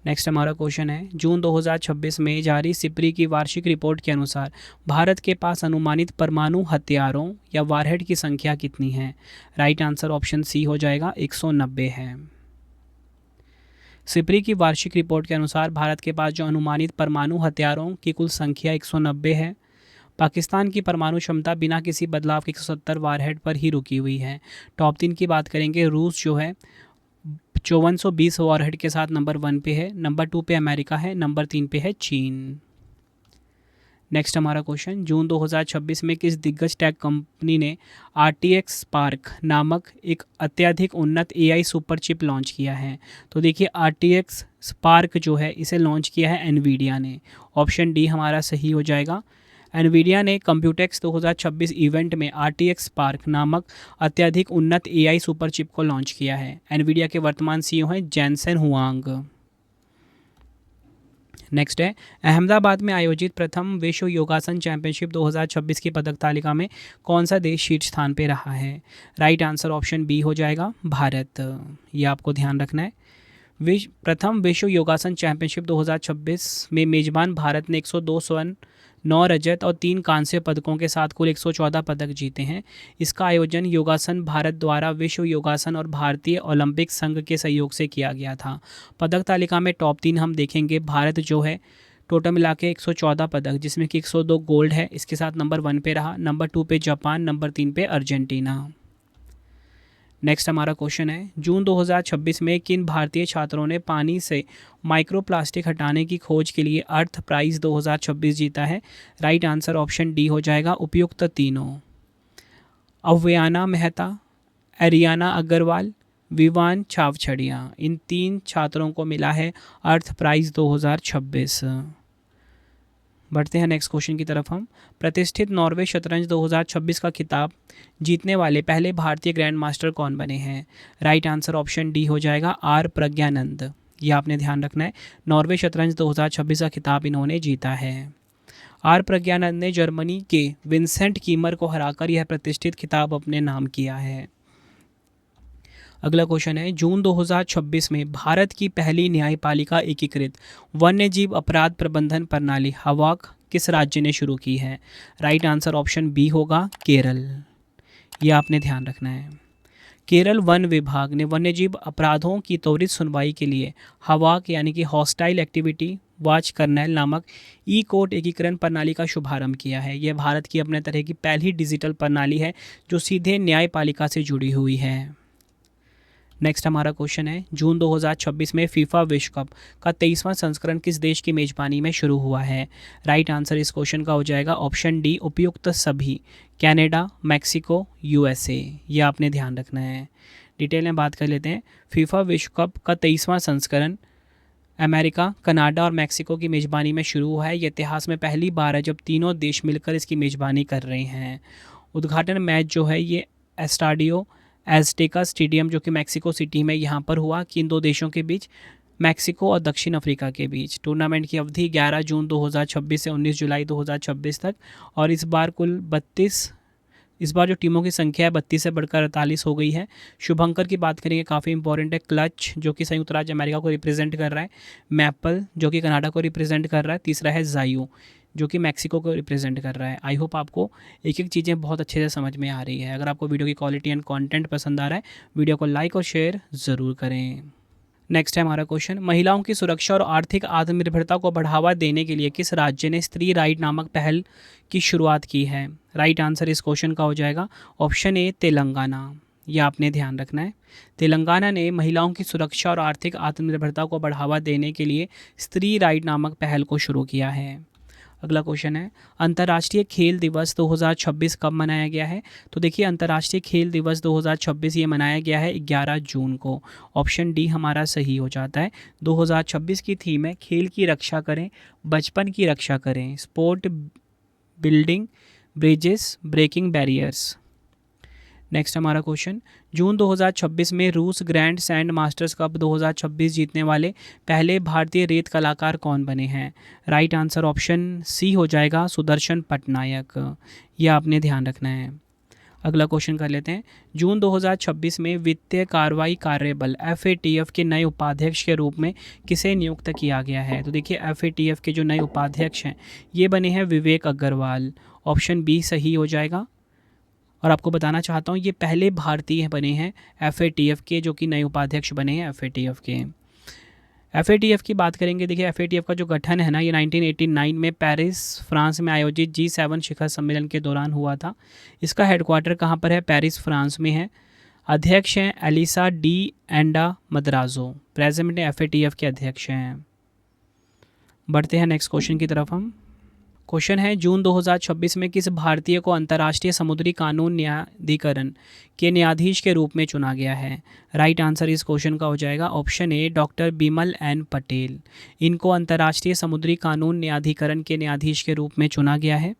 नेक्स्ट हमारा क्वेश्चन है, जून 2026 में जारी सिप्री की वार्षिक रिपोर्ट के अनुसार भारत के पास अनुमानित परमाणु हथियारों या वारहेड की संख्या कितनी है? राइट आंसर ऑप्शन सी हो जाएगा 190 है। सिप्री की वार्षिक रिपोर्ट के अनुसार भारत के पास जो अनुमानित परमाणु हथियारों की कुल संख्या 190 है। पाकिस्तान की परमाणु क्षमता बिना किसी बदलाव के 170 वारहेड पर ही रुकी हुई है। टॉप 3 की बात करेंगे, रूस जो है 5420 वारहेड के साथ नंबर 1 पे है, नंबर 2 पे अमेरिका है, नंबर 3 पे है चीन। नेक्स्ट हमारा क्वेश्चन, जून 2026 में किस दिग्गज टेक कंपनी ने RTX स्पार्क नामक एक अत्यधिक उन्नत AI सुपर चिप लॉन्च किया है? तो देखिए RTX स्पार्क जो है इसे लॉन्च किया है एनवीडिया ने। ऑप्शन डी हमारा सही हो जाएगा। एनवीडिया ने कंप्यूटेक्स 2026 इवेंट में RTX स्पार्क नामक अत्यधिक उन्नत AI सुपर चिप को लॉन्च किया है। एनवीडिया के वर्तमान CEO हैं जेनसेन हुआंग। नेक्स्ट है, अहमदाबाद में आयोजित प्रथम विश्व योगासन चैंपियनशिप 2026 की पदक तालिका में कौन सा देश शीर्ष स्थान पर रहा है? राइट आंसर ऑप्शन बी हो जाएगा भारत। ये आपको ध्यान रखना है। प्रथम विश्व योगासन चैंपियनशिप 2026 में मेजबान भारत ने 102 स्वर्ण, 9 रजत और 3 कांस्य पदकों के साथ कुल 114 पदक जीते हैं। इसका आयोजन योगासन भारत द्वारा विश्व योगासन और भारतीय ओलंपिक संघ के सहयोग से किया गया था। पदक तालिका में टॉप 3 हम देखेंगे। भारत जो है टोटल मिला के 114 पदक, जिसमें कि 102 गोल्ड है, इसके साथ नंबर 1 पे रहा, नंबर 2 पे जापान, नंबर 3 पे अर्जेंटीना। नेक्स्ट हमारा क्वेश्चन है, जून 2026 में किन भारतीय छात्रों ने पानी से माइक्रोप्लास्टिक हटाने की खोज के लिए अर्थ प्राइज़ 2026 जीता है? राइट आंसर ऑप्शन डी हो जाएगा उपयुक्त तीनों। अव्याना मेहता, एरियाना अग्रवाल, विवान छावछड़िया, इन 3 छात्रों को मिला है अर्थ प्राइज़ 2026। बढ़ते हैं नेक्स्ट क्वेश्चन की तरफ हम। प्रतिष्ठित नॉर्वे शतरंज 2026 का खिताब जीतने वाले पहले भारतीय ग्रैंड मास्टर कौन बने हैं? राइट आंसर ऑप्शन डी हो जाएगा आर प्रज्ञानंद। ये आपने ध्यान रखना है। नॉर्वे शतरंज 2026 का खिताब इन्होंने जीता है। आर प्रज्ञानंद ने जर्मनी के विंसेंट कीमर को हराकर यह प्रतिष्ठित खिताब अपने नाम किया है। अगला क्वेश्चन है, जून 2026 में भारत की पहली न्यायपालिका एकीकृत वन्यजीव अपराध प्रबंधन प्रणाली हवाक किस राज्य ने शुरू की है? राइट आंसर ऑप्शन बी होगा केरल। यह आपने ध्यान रखना है। केरल वन विभाग ने वन्यजीव अपराधों की त्वरित सुनवाई के लिए हवाक यानी कि हॉस्टाइल एक्टिविटी वॉच कर्नेल नामक ई कोर्ट एकीकरण प्रणाली का शुभारंभ किया है। यह भारत की अपने तरह की पहली डिजिटल प्रणाली है जो सीधे न्यायपालिका से जुड़ी हुई है। नेक्स्ट हमारा क्वेश्चन है, जून 2026 में फीफा विश्व कप का 23वां संस्करण किस देश की मेजबानी में शुरू हुआ है? राइट आंसर इस क्वेश्चन का हो जाएगा ऑप्शन डी उपयुक्त सभी, कनाडा, मैक्सिको, USA। यह आपने ध्यान रखना है। डिटेल में बात कर लेते हैं। फीफा विश्व कप का 23वां संस्करण अमेरिका, कनाडा और मैक्सिको की मेज़बानी में शुरू हुआ है। ये इतिहास में पहली बार है जब तीनों देश मिलकर इसकी मेज़बानी कर रहे हैं। उद्घाटन मैच जो है ये एस्टाडियो एज़टेका स्टेडियम जो कि मैक्सिको सिटी में यहाँ पर हुआ, कि इन दो देशों के बीच, मैक्सिको और दक्षिण अफ्रीका के बीच। टूर्नामेंट की अवधि 11 जून 2026 से 19 जुलाई 2026 तक, और इस बार जो टीमों की संख्या है 32 से बढ़कर 48 हो गई है। शुभंकर की बात करेंगे, काफ़ी इंपॉर्टेंट है। क्लच जो कि संयुक्त राज्य अमेरिका को रिप्रेजेंट कर रहा है। मैपल जो कि कनाडा को रिप्रेजेंट कर रहा है। तीसरा है जायू जो कि मैक्सिको को रिप्रेजेंट कर रहा है। आई होप आपको एक एक चीज़ें बहुत अच्छे से समझ में आ रही है। अगर आपको वीडियो की क्वालिटी एंड कंटेंट पसंद आ रहा है, वीडियो को लाइक और शेयर ज़रूर करें। नेक्स्ट है हमारा क्वेश्चन, महिलाओं की सुरक्षा और आर्थिक आत्मनिर्भरता को बढ़ावा देने के लिए किस राज्य ने स्त्री राइट नामक पहल की शुरुआत की है? राइट आंसर इस क्वेश्चन का हो जाएगा ऑप्शन ए तेलंगाना। यह आपने ध्यान रखना है। तेलंगाना ने महिलाओं की सुरक्षा और आर्थिक आत्मनिर्भरता को बढ़ावा देने के लिए स्त्री राइट नामक पहल को शुरू किया है। अगला क्वेश्चन है, अंतर्राष्ट्रीय खेल दिवस 2026 कब मनाया गया है? तो देखिए, अंतर्राष्ट्रीय खेल दिवस 2026 ये मनाया गया है 11 जून को। ऑप्शन डी हमारा सही हो जाता है। 2026 की थीम है खेल की रक्षा करें, बचपन की रक्षा करें, sport building bridges, breaking barriers. Next हमारा क्वेश्चन, जून 2026 में रूस ग्रैंड सैंड मास्टर्स कप 2026 जीतने वाले पहले भारतीय रेत कलाकार कौन बने हैं? राइट आंसर ऑप्शन सी हो जाएगा सुदर्शन पटनायक। यह आपने ध्यान रखना है। अगला क्वेश्चन कर लेते हैं, जून 2026 में वित्तीय कार्रवाई कार्यबल FATF के नए उपाध्यक्ष के रूप में किसे नियुक्त किया गया है? तो देखिए, FATF के जो नए उपाध्यक्ष हैं ये बने हैं विवेक अग्रवाल। ऑप्शन बी सही हो जाएगा। और आपको बताना चाहता हूँ ये पहले भारतीय बने हैं FATF के, जो कि नए उपाध्यक्ष बने हैं FATF के। FATF की बात करेंगे, देखिए FATF का जो गठन है ना, ये 1989 में पेरिस फ्रांस में आयोजित G7 शिखर सम्मेलन के दौरान हुआ था। इसका हेडक्वार्टर कहाँ पर है? पेरिस फ्रांस में है। अध्यक्ष हैं एलिसा डी एंडा मद्राजो, प्रेजेंट में FATF के अध्यक्ष हैं। बढ़ते हैं नेक्स्ट क्वेश्चन की तरफ हम। क्वेश्चन है, जून 2026 में किस भारतीय को अंतर्राष्ट्रीय समुद्री कानून न्यायाधिकरण के न्यायाधीश के रूप में चुना गया है? राइट आंसर इस क्वेश्चन का हो जाएगा option A doctor Bimal N Patel. इनको अंतर्राष्ट्रीय समुद्री कानून न्यायाधिकरण के न्यायाधीश के रूप में चुना गया है।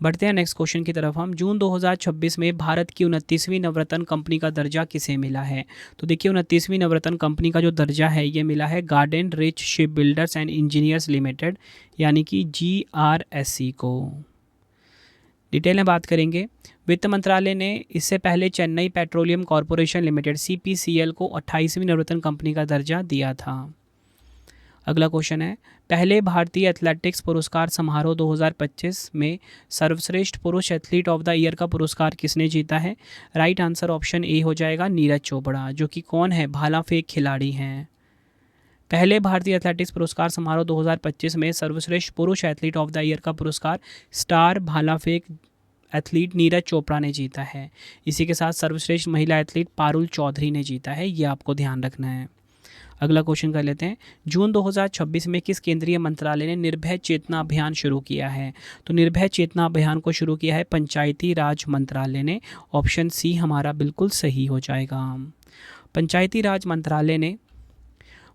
बढ़ते हैं नेक्स्ट क्वेश्चन की तरफ हम। जून 2026 में भारत की 29वीं नवरत्न कंपनी का दर्जा किसे मिला है? तो देखिए, 29वीं नवरत्न कंपनी का जो दर्जा है ये मिला है garden rich ship builders and engineers limited, यानी कि GRSE को। डिटेल में बात करेंगे, वित्त मंत्रालय ने इससे पहले Chennai petroleum corporation limited CPCL को 28वीं नवरत्न कंपनी का दर्जा दिया था। अगला क्वेश्चन है, पहले भारतीय एथलेटिक्स पुरस्कार समारोह 2025 में सर्वश्रेष्ठ पुरुष एथलीट ऑफ द ईयर का पुरस्कार किसने जीता है? राइट आंसर ऑप्शन ए हो जाएगा नीरज चोपड़ा, जो कि कौन है? भाला फेंक खिलाड़ी हैं। पहले भारतीय एथलेटिक्स पुरस्कार समारोह 2025 में सर्वश्रेष्ठ पुरुष एथलीट ऑफ द ईयर का पुरस्कार स्टार भाला फेंक एथलीट नीरज चोपड़ा ने जीता है। इसी के साथ सर्वश्रेष्ठ महिला एथलीट पारुल चौधरी ने जीता है। ये आपको ध्यान रखना है। अगला क्वेश्चन कर लेते हैं, जून 2026 में किस केंद्रीय मंत्रालय ने निर्भय चेतना अभियान शुरू किया है? तो निर्भय चेतना अभियान को शुरू किया है पंचायती राज मंत्रालय ने। ऑप्शन सी हमारा बिल्कुल सही हो जाएगा। पंचायती राज मंत्रालय ने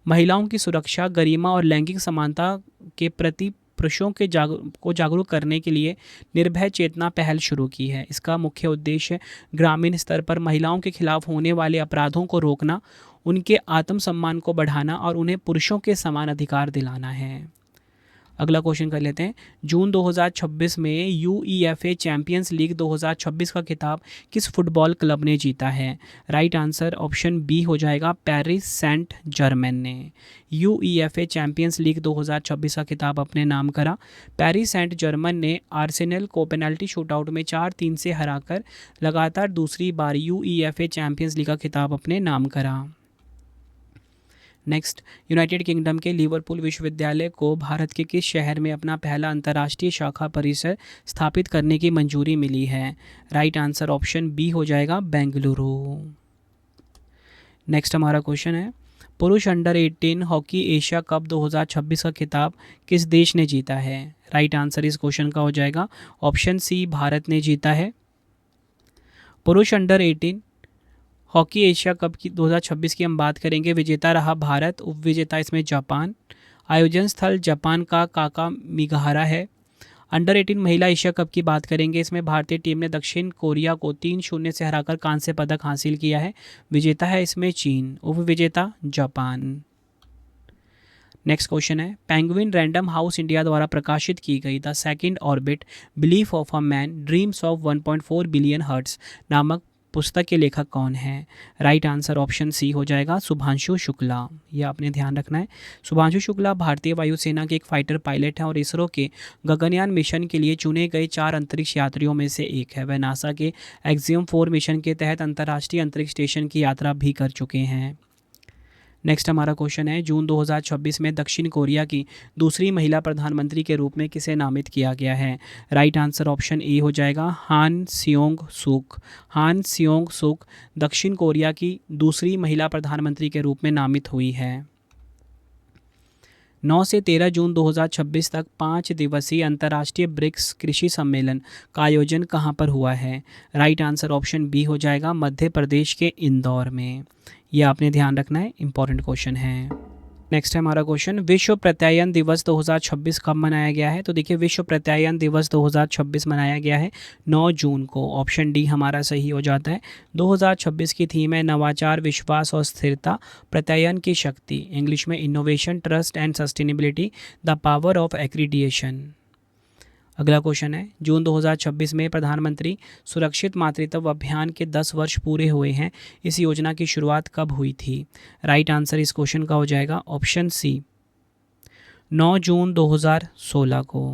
महिलाओं की सुरक्षा, गरिमा और लैंगिक समानता के प्रति पुरुषों के जागरूक करने के लिए निर्भय चेतना पहल शुरू की है। इसका मुख्य उद्देश्य ग्रामीण स्तर पर महिलाओं के खिलाफ होने वाले अपराधों को रोकना, उनके आत्मसम्मान को बढ़ाना और उन्हें पुरुषों के समान अधिकार दिलाना है। अगला क्वेश्चन कर लेते हैं, जून 2026 में UEFA चैंपियंस लीग 2026 का खिताब किस फुटबॉल क्लब ने जीता है? राइट आंसर ऑप्शन बी हो जाएगा पेरिस सेंट जर्मेन ने। UEFA चैंपियंस लीग 2026 का खिताब अपने नाम करा। पेरिस सेंट जर्मन ने आर्सेनल को पेनल्टी शूटआउट में 4-3 से हराकर लगातार दूसरी बार UEFA चैंपियंस लीग का खिताब अपने नाम करा। नेक्स्ट, यूनाइटेड किंगडम के लिवरपूल विश्वविद्यालय को भारत के किस शहर में अपना पहला अंतर्राष्ट्रीय शाखा परिसर स्थापित करने की मंजूरी मिली है? राइट आंसर ऑप्शन बी हो जाएगा बेंगलुरु। नेक्स्ट हमारा क्वेश्चन है, पुरुष अंडर 18 हॉकी एशिया कप 2026 का खिताब किस देश ने जीता है? राइट आंसर इस क्वेश्चन का हो जाएगा ऑप्शन सी भारत ने जीता है। पुरुष अंडर 18 हॉकी एशिया कप की 2026 की हम बात करेंगे, विजेता रहा भारत, उपविजेता इसमें जापान। आयोजन स्थल जापान का काकामिगाहारा है। अंडर 18 महिला एशिया कप की बात करेंगे, इसमें भारतीय टीम ने दक्षिण कोरिया को 3-0 से हराकर कांस्य पदक हासिल किया है। विजेता है इसमें चीन, उपविजेता जापान। नेक्स्ट क्वेश्चन है, पेंगुइन रैंडम हाउस इंडिया द्वारा प्रकाशित की गई the second orbit belief of a man dreams of 1.4 billion hearts नामक पुस्तक के लेखक कौन है? राइट आंसर ऑप्शन सी हो जाएगा शुभांशु शुक्ला। यह आपने ध्यान रखना है। शुभांशु शुक्ला भारतीय वायुसेना के एक फाइटर पायलट हैं और इसरो के गगनयान मिशन के लिए चुने गए 4 अंतरिक्ष यात्रियों में से एक है। वह नासा के एक्सियम 4 मिशन के तहत अंतर्राष्ट्रीय अंतरिक्ष स्टेशन की यात्रा भी कर चुके हैं। नेक्स्ट हमारा क्वेश्चन है, जून 2026 में दक्षिण कोरिया की दूसरी महिला प्रधानमंत्री के रूप में किसे नामित किया गया है? राइट आंसर ऑप्शन ए हो जाएगा हान सियोंग सुक। हान सियोंग सुक दक्षिण कोरिया की दूसरी महिला प्रधानमंत्री के रूप में नामित हुई है। 9 से 13 जून 2026 तक 5 दिवसीय अंतर्राष्ट्रीय ब्रिक्स कृषि सम्मेलन का आयोजन कहाँ पर हुआ है? राइट आंसर ऑप्शन बी हो जाएगा मध्य प्रदेश के इंदौर में। यह आपने ध्यान रखना है, इंपॉर्टेंट क्वेश्चन है। नेक्स्ट है हमारा क्वेश्चन, विश्व प्रत्यायन दिवस 2026 कब मनाया गया है? तो देखिए, विश्व प्रत्यायन दिवस 2026 मनाया गया है 9 जून को। ऑप्शन डी हमारा सही हो जाता है। 2026 की थीम है नवाचार, विश्वास और स्थिरता, प्रत्यायन की शक्ति, इंग्लिश में innovation, trust and sustainability, the power of accreditation. अगला क्वेश्चन है, जून 2026 में प्रधानमंत्री सुरक्षित मातृत्व अभियान के 10 वर्ष पूरे हुए हैं। इस योजना की शुरुआत कब हुई थी? राइट आंसर इस क्वेश्चन का हो जाएगा ऑप्शन सी 9 जून 2016 को।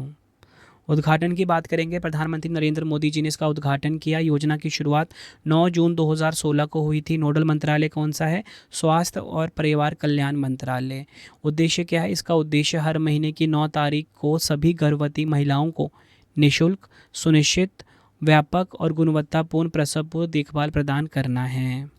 उद्घाटन की बात करेंगे, प्रधानमंत्री नरेंद्र मोदी जी ने इसका उद्घाटन किया। योजना की शुरुआत 9 जून 2016 को हुई थी। नोडल मंत्रालय कौन सा है? स्वास्थ्य और परिवार कल्याण मंत्रालय। उद्देश्य क्या है इसका? उद्देश्य हर महीने की 9 तारीख को सभी गर्भवती महिलाओं को निःशुल्क, सुनिश्चित, व्यापक और गुणवत्तापूर्ण प्रसव पूर्व देखभाल प्रदान करना है।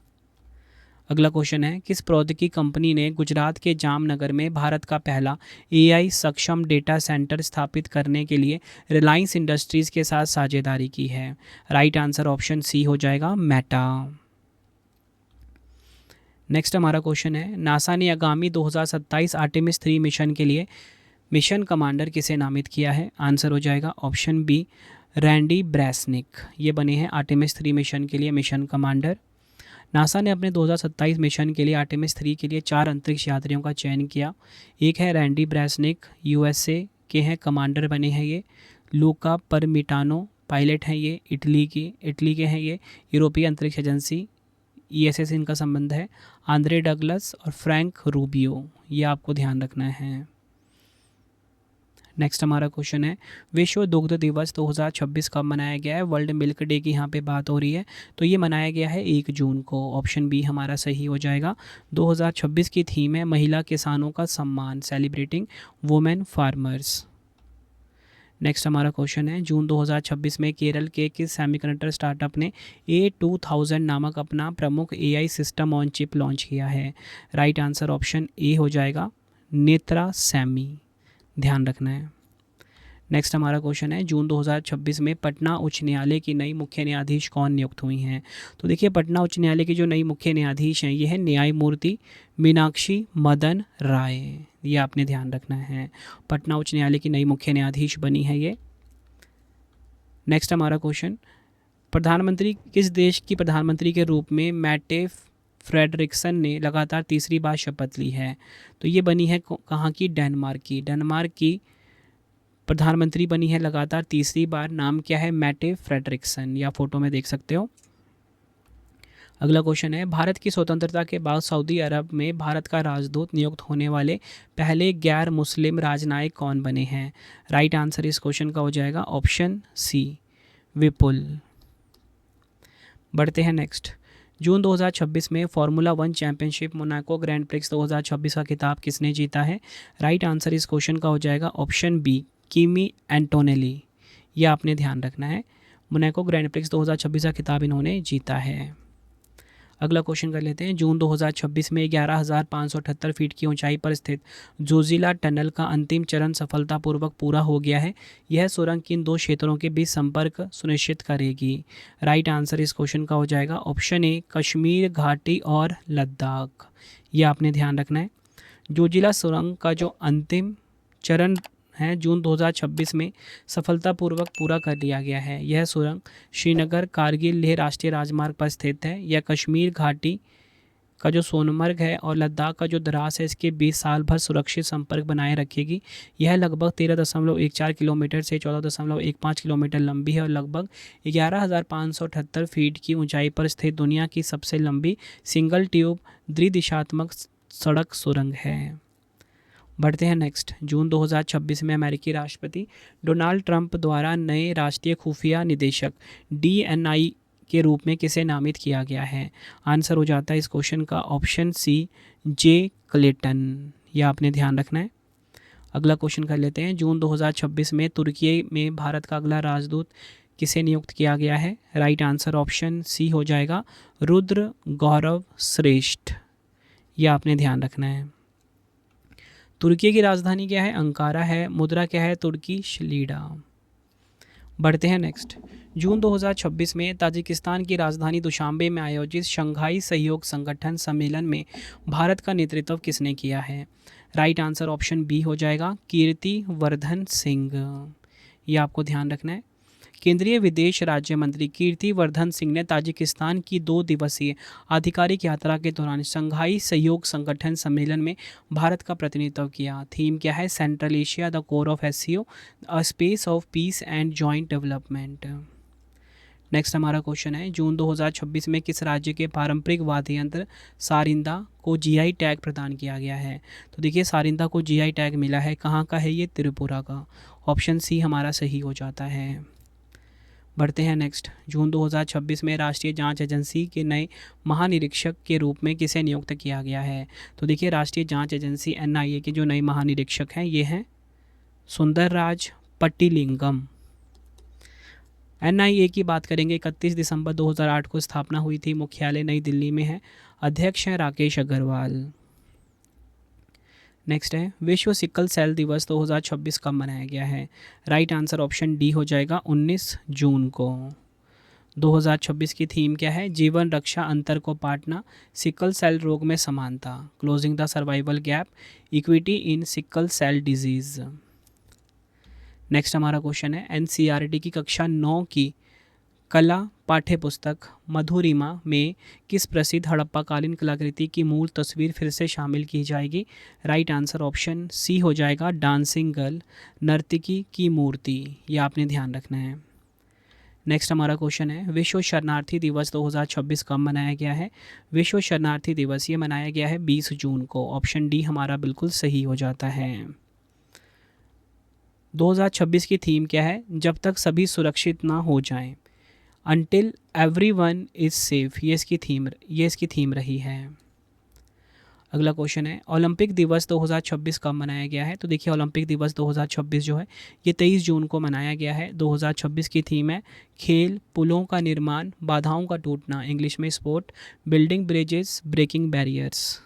अगला क्वेश्चन है, किस प्रौद्योगिकी कंपनी ने गुजरात के जामनगर में भारत का पहला एआई सक्षम डेटा सेंटर स्थापित करने के लिए रिलायंस इंडस्ट्रीज़ के साथ साझेदारी की है? राइट आंसर ऑप्शन सी हो जाएगा मेटा। नेक्स्ट हमारा क्वेश्चन है, नासा ने आगामी 2027 आर्टेमिस 3 मिशन के लिए मिशन कमांडर किसे नामित किया है? आंसर हो जाएगा ऑप्शन बी रैंडी ब्रैसनिक। ये बने हैं आर्टेमिस 3 मिशन के लिए मिशन कमांडर। नासा ने अपने 2027 मिशन के लिए आर्टेमिस 3 के लिए 4 अंतरिक्ष यात्रियों का चयन किया। एक है रैंडी ब्रैसनिक, यूएसए के हैं, कमांडर बने हैं ये। लूका परमिटानो पायलट हैं ये, इटली के हैं ये। यूरोपीय अंतरिक्ष एजेंसी ईएसए से इनका संबंध है। आंद्रे डगलस और फ्रैंक रूबियो, ये आपको ध्यान रखना है। नेक्स्ट हमारा क्वेश्चन है, विश्व दुग्ध दिवस 2026 कब मनाया गया है? वर्ल्ड मिल्क डे की यहाँ पे बात हो रही है, तो ये मनाया गया है 1 जून को। ऑप्शन बी हमारा सही हो जाएगा। 2026 की थीम है महिला किसानों का सम्मान, सेलिब्रेटिंग वुमेन फार्मर्स। नेक्स्ट हमारा क्वेश्चन है, जून 2026 में केरल के किस सेमीकंडक्टर स्टार्टअप ने A2000 नामक अपना प्रमुख AI system on chip launch किया है? राइट आंसर ऑप्शन ए हो जाएगा नेत्रा सैमी। ध्यान रखना है। नेक्स्ट हमारा क्वेश्चन है, जून 2026 में पटना उच्च न्यायालय की नई मुख्य न्यायाधीश कौन नियुक्त हुई हैं? तो देखिए, पटना उच्च न्यायालय की जो नई मुख्य न्यायाधीश हैं ये है न्यायमूर्ति मीनाक्षी मदन राय। ये आपने ध्यान रखना है, पटना उच्च न्यायालय की नई मुख्य न्यायाधीश बनी है ये। नेक्स्ट हमारा क्वेश्चन, प्रधानमंत्री किस देश की प्रधानमंत्री के रूप में मैटे फ्रेडरिक्सन ने लगातार तीसरी बार शपथ ली है? तो ये बनी है कहाँ की? डेनमार्क की। डेनमार्क की प्रधानमंत्री बनी है लगातार तीसरी बार। नाम क्या है? मैटे फ्रेडरिक्सन, या फोटो में देख सकते हो। अगला क्वेश्चन है, भारत की स्वतंत्रता के बाद सऊदी अरब में भारत का राजदूत नियुक्त होने वाले पहले गैर मुस्लिम राजनयिक कौन बने हैं? राइट आंसर इस क्वेश्चन का हो जाएगा ऑप्शन सी विपुल। बढ़ते हैं नेक्स्ट, जून 2026 में formula 1 championship Monaco grand prix 2026 का खिताब किसने जीता है? राइट आंसर इस क्वेश्चन का हो जाएगा ऑप्शन बी किमी एंटोनेली। यह आपने ध्यान रखना है, मोनाको ग्रैंड प्रिक्स 2026 का खिताब इन्होंने जीता है। अगला क्वेश्चन कर लेते हैं। जून 2026 में 11,578 फीट की ऊंचाई पर स्थित जोजिला टनल का अंतिम चरण सफलतापूर्वक पूरा हो गया है। यह सुरंग किन दो क्षेत्रों के बीच संपर्क सुनिश्चित करेगी? राइट आंसर इस क्वेश्चन का हो जाएगा ऑप्शन ए, कश्मीर घाटी और लद्दाख। यह आपने ध्यान रखना है। जोजिला सुरंग का जो अंतिम चरण है जून 2026 में सफलतापूर्वक पूरा कर लिया गया है। यह सुरंग श्रीनगर कारगिल लेह राष्ट्रीय राजमार्ग पर स्थित है। यह कश्मीर घाटी का जो सोनमर्ग है और लद्दाख का जो द्रास है इसके बीच साल भर सुरक्षित संपर्क बनाए रखेगी। यह लगभग 13.14 किलोमीटर से 14.15 किलोमीटर लंबी है और लगभग 11,578 फीट की ऊंचाई पर स्थित दुनिया की सबसे लंबी सिंगल ट्यूब द्विदिशात्मक सड़क सुरंग है। बढ़ते हैं नेक्स्ट। जून 2026 में अमेरिकी राष्ट्रपति डोनाल्ड ट्रंप द्वारा नए राष्ट्रीय खुफिया निदेशक DNI के रूप में किसे नामित किया गया है? आंसर हो जाता है इस क्वेश्चन का ऑप्शन सी, जे क्लेटन। यह आपने ध्यान रखना है। अगला क्वेश्चन कर लेते हैं। जून 2026 में तुर्की में भारत का अगला राजदूत किसे नियुक्त किया गया है? राइट आंसर ऑप्शन सी हो जाएगा, रुद्र गौरव श्रेष्ठ। यह आपने ध्यान रखना है। तुर्की की राजधानी क्या है? अंकारा है। मुद्रा क्या है? Turkish lira. बढ़ते हैं नेक्स्ट। जून 2026 में ताजिकिस्तान की राजधानी दुशांबे में आयोजित शंघाई सहयोग संगठन सम्मेलन में भारत का नेतृत्व किसने किया है? राइट आंसर ऑप्शन बी हो जाएगा, कीर्ति वर्धन सिंह। ये आपको ध्यान रखना है। केंद्रीय विदेश राज्य मंत्री कीर्ति वर्धन सिंह ने ताजिकिस्तान की 2 दिवसीय आधिकारिक यात्रा के दौरान शंघाई सहयोग संगठन सम्मेलन में भारत का प्रतिनिधित्व किया। थीम क्या है? Central Asia, the core of SCO, a space of peace and joint development. Next हमारा क्वेश्चन है। जून 2026 में किस राज्य के पारंपरिक वाद्य यंत्र सारिंदा को GI टैग प्रदान किया गया है? तो देखिए सारिंदा को GI टैग मिला है। कहाँ का है ये? त्रिपुरा का। ऑप्शन सी हमारा सही हो जाता है। बढ़ते हैं नेक्स्ट। जून 2026 में राष्ट्रीय जांच एजेंसी के नए महानिरीक्षक के रूप में किसे नियुक्त किया गया है? तो देखिए राष्ट्रीय जांच एजेंसी NIA के जो नए महानिरीक्षक हैं ये हैं सुंदरराज पट्टीलिंगम। NIA की बात करेंगे, 31 दिसंबर 2008 को स्थापना हुई थी। मुख्यालय नई दिल्ली में है। अध्यक्ष हैं राकेश अग्रवाल। नेक्स्ट है विश्व सिकल सेल दिवस 2026 कब मनाया गया है? राइट आंसर ऑप्शन डी हो जाएगा, 19 जून को। 2026 की थीम क्या है? जीवन रक्षा अंतर को पाटना, सिकल सेल रोग में समानता, closing the survival gap, equity in sickle cell disease. Next हमारा क्वेश्चन है NCERT की कक्षा 9 की कला पाठ्य पुस्तक मधुरिमा में किस प्रसिद्ध हड़प्पाकालीन कलाकृति की मूल तस्वीर फिर से शामिल की जाएगी? राइट आंसर ऑप्शन सी हो जाएगा, डांसिंग गर्ल, नर्तकी की मूर्ति। यह आपने ध्यान रखना है। नेक्स्ट हमारा क्वेश्चन है विश्व शरणार्थी दिवस 2026 कब मनाया गया है? विश्व शरणार्थी दिवस ये मनाया गया है 20 जून को। ऑप्शन डी हमारा बिल्कुल सही हो जाता है। 2026 की थीम क्या है? जब तक सभी सुरक्षित ना हो जाएं, अनटिल एवरीवन इज सेफ। ये इसकी थीम रही है। अगला क्वेश्चन है ओलंपिक दिवस 2026 कब मनाया गया है? तो देखिए ओलंपिक दिवस 2026 जो है ये 23 जून को मनाया गया है। 2026 की थीम है खेल, पुलों का निर्माण, बाधाओं का टूटना, इंग्लिश में sport, building bridges, breaking barriers.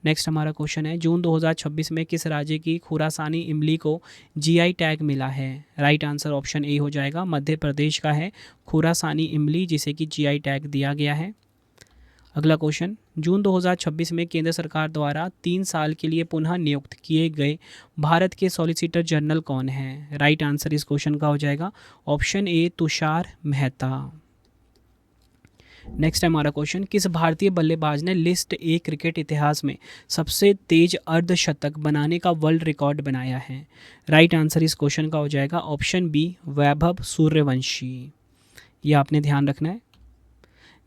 Next हमारा क्वेश्चन है जून 2026 में किस राज्य की खुरासानी इमली को GI टैग मिला है? राइट आंसर ऑप्शन ए हो जाएगा, मध्य प्रदेश का है खुरासानी इमली जिसे कि GI टैग दिया गया है। अगला क्वेश्चन जून 2026 में केंद्र सरकार द्वारा 3 साल के लिए पुनः नियुक्त किए गए भारत के सॉलिसिटर जनरल कौन हैं? राइट आंसर इस क्वेश्चन का हो जाएगा ऑप्शन ए, तुषार मेहता। नेक्स्ट है हमारा क्वेश्चन किस भारतीय बल्लेबाज ने लिस्ट ए क्रिकेट इतिहास में सबसे तेज अर्धशतक बनाने का वर्ल्ड रिकॉर्ड बनाया है? राइट आंसर इस क्वेश्चन का हो जाएगा ऑप्शन बी, वैभव सूर्यवंशी। ये आपने ध्यान रखना है।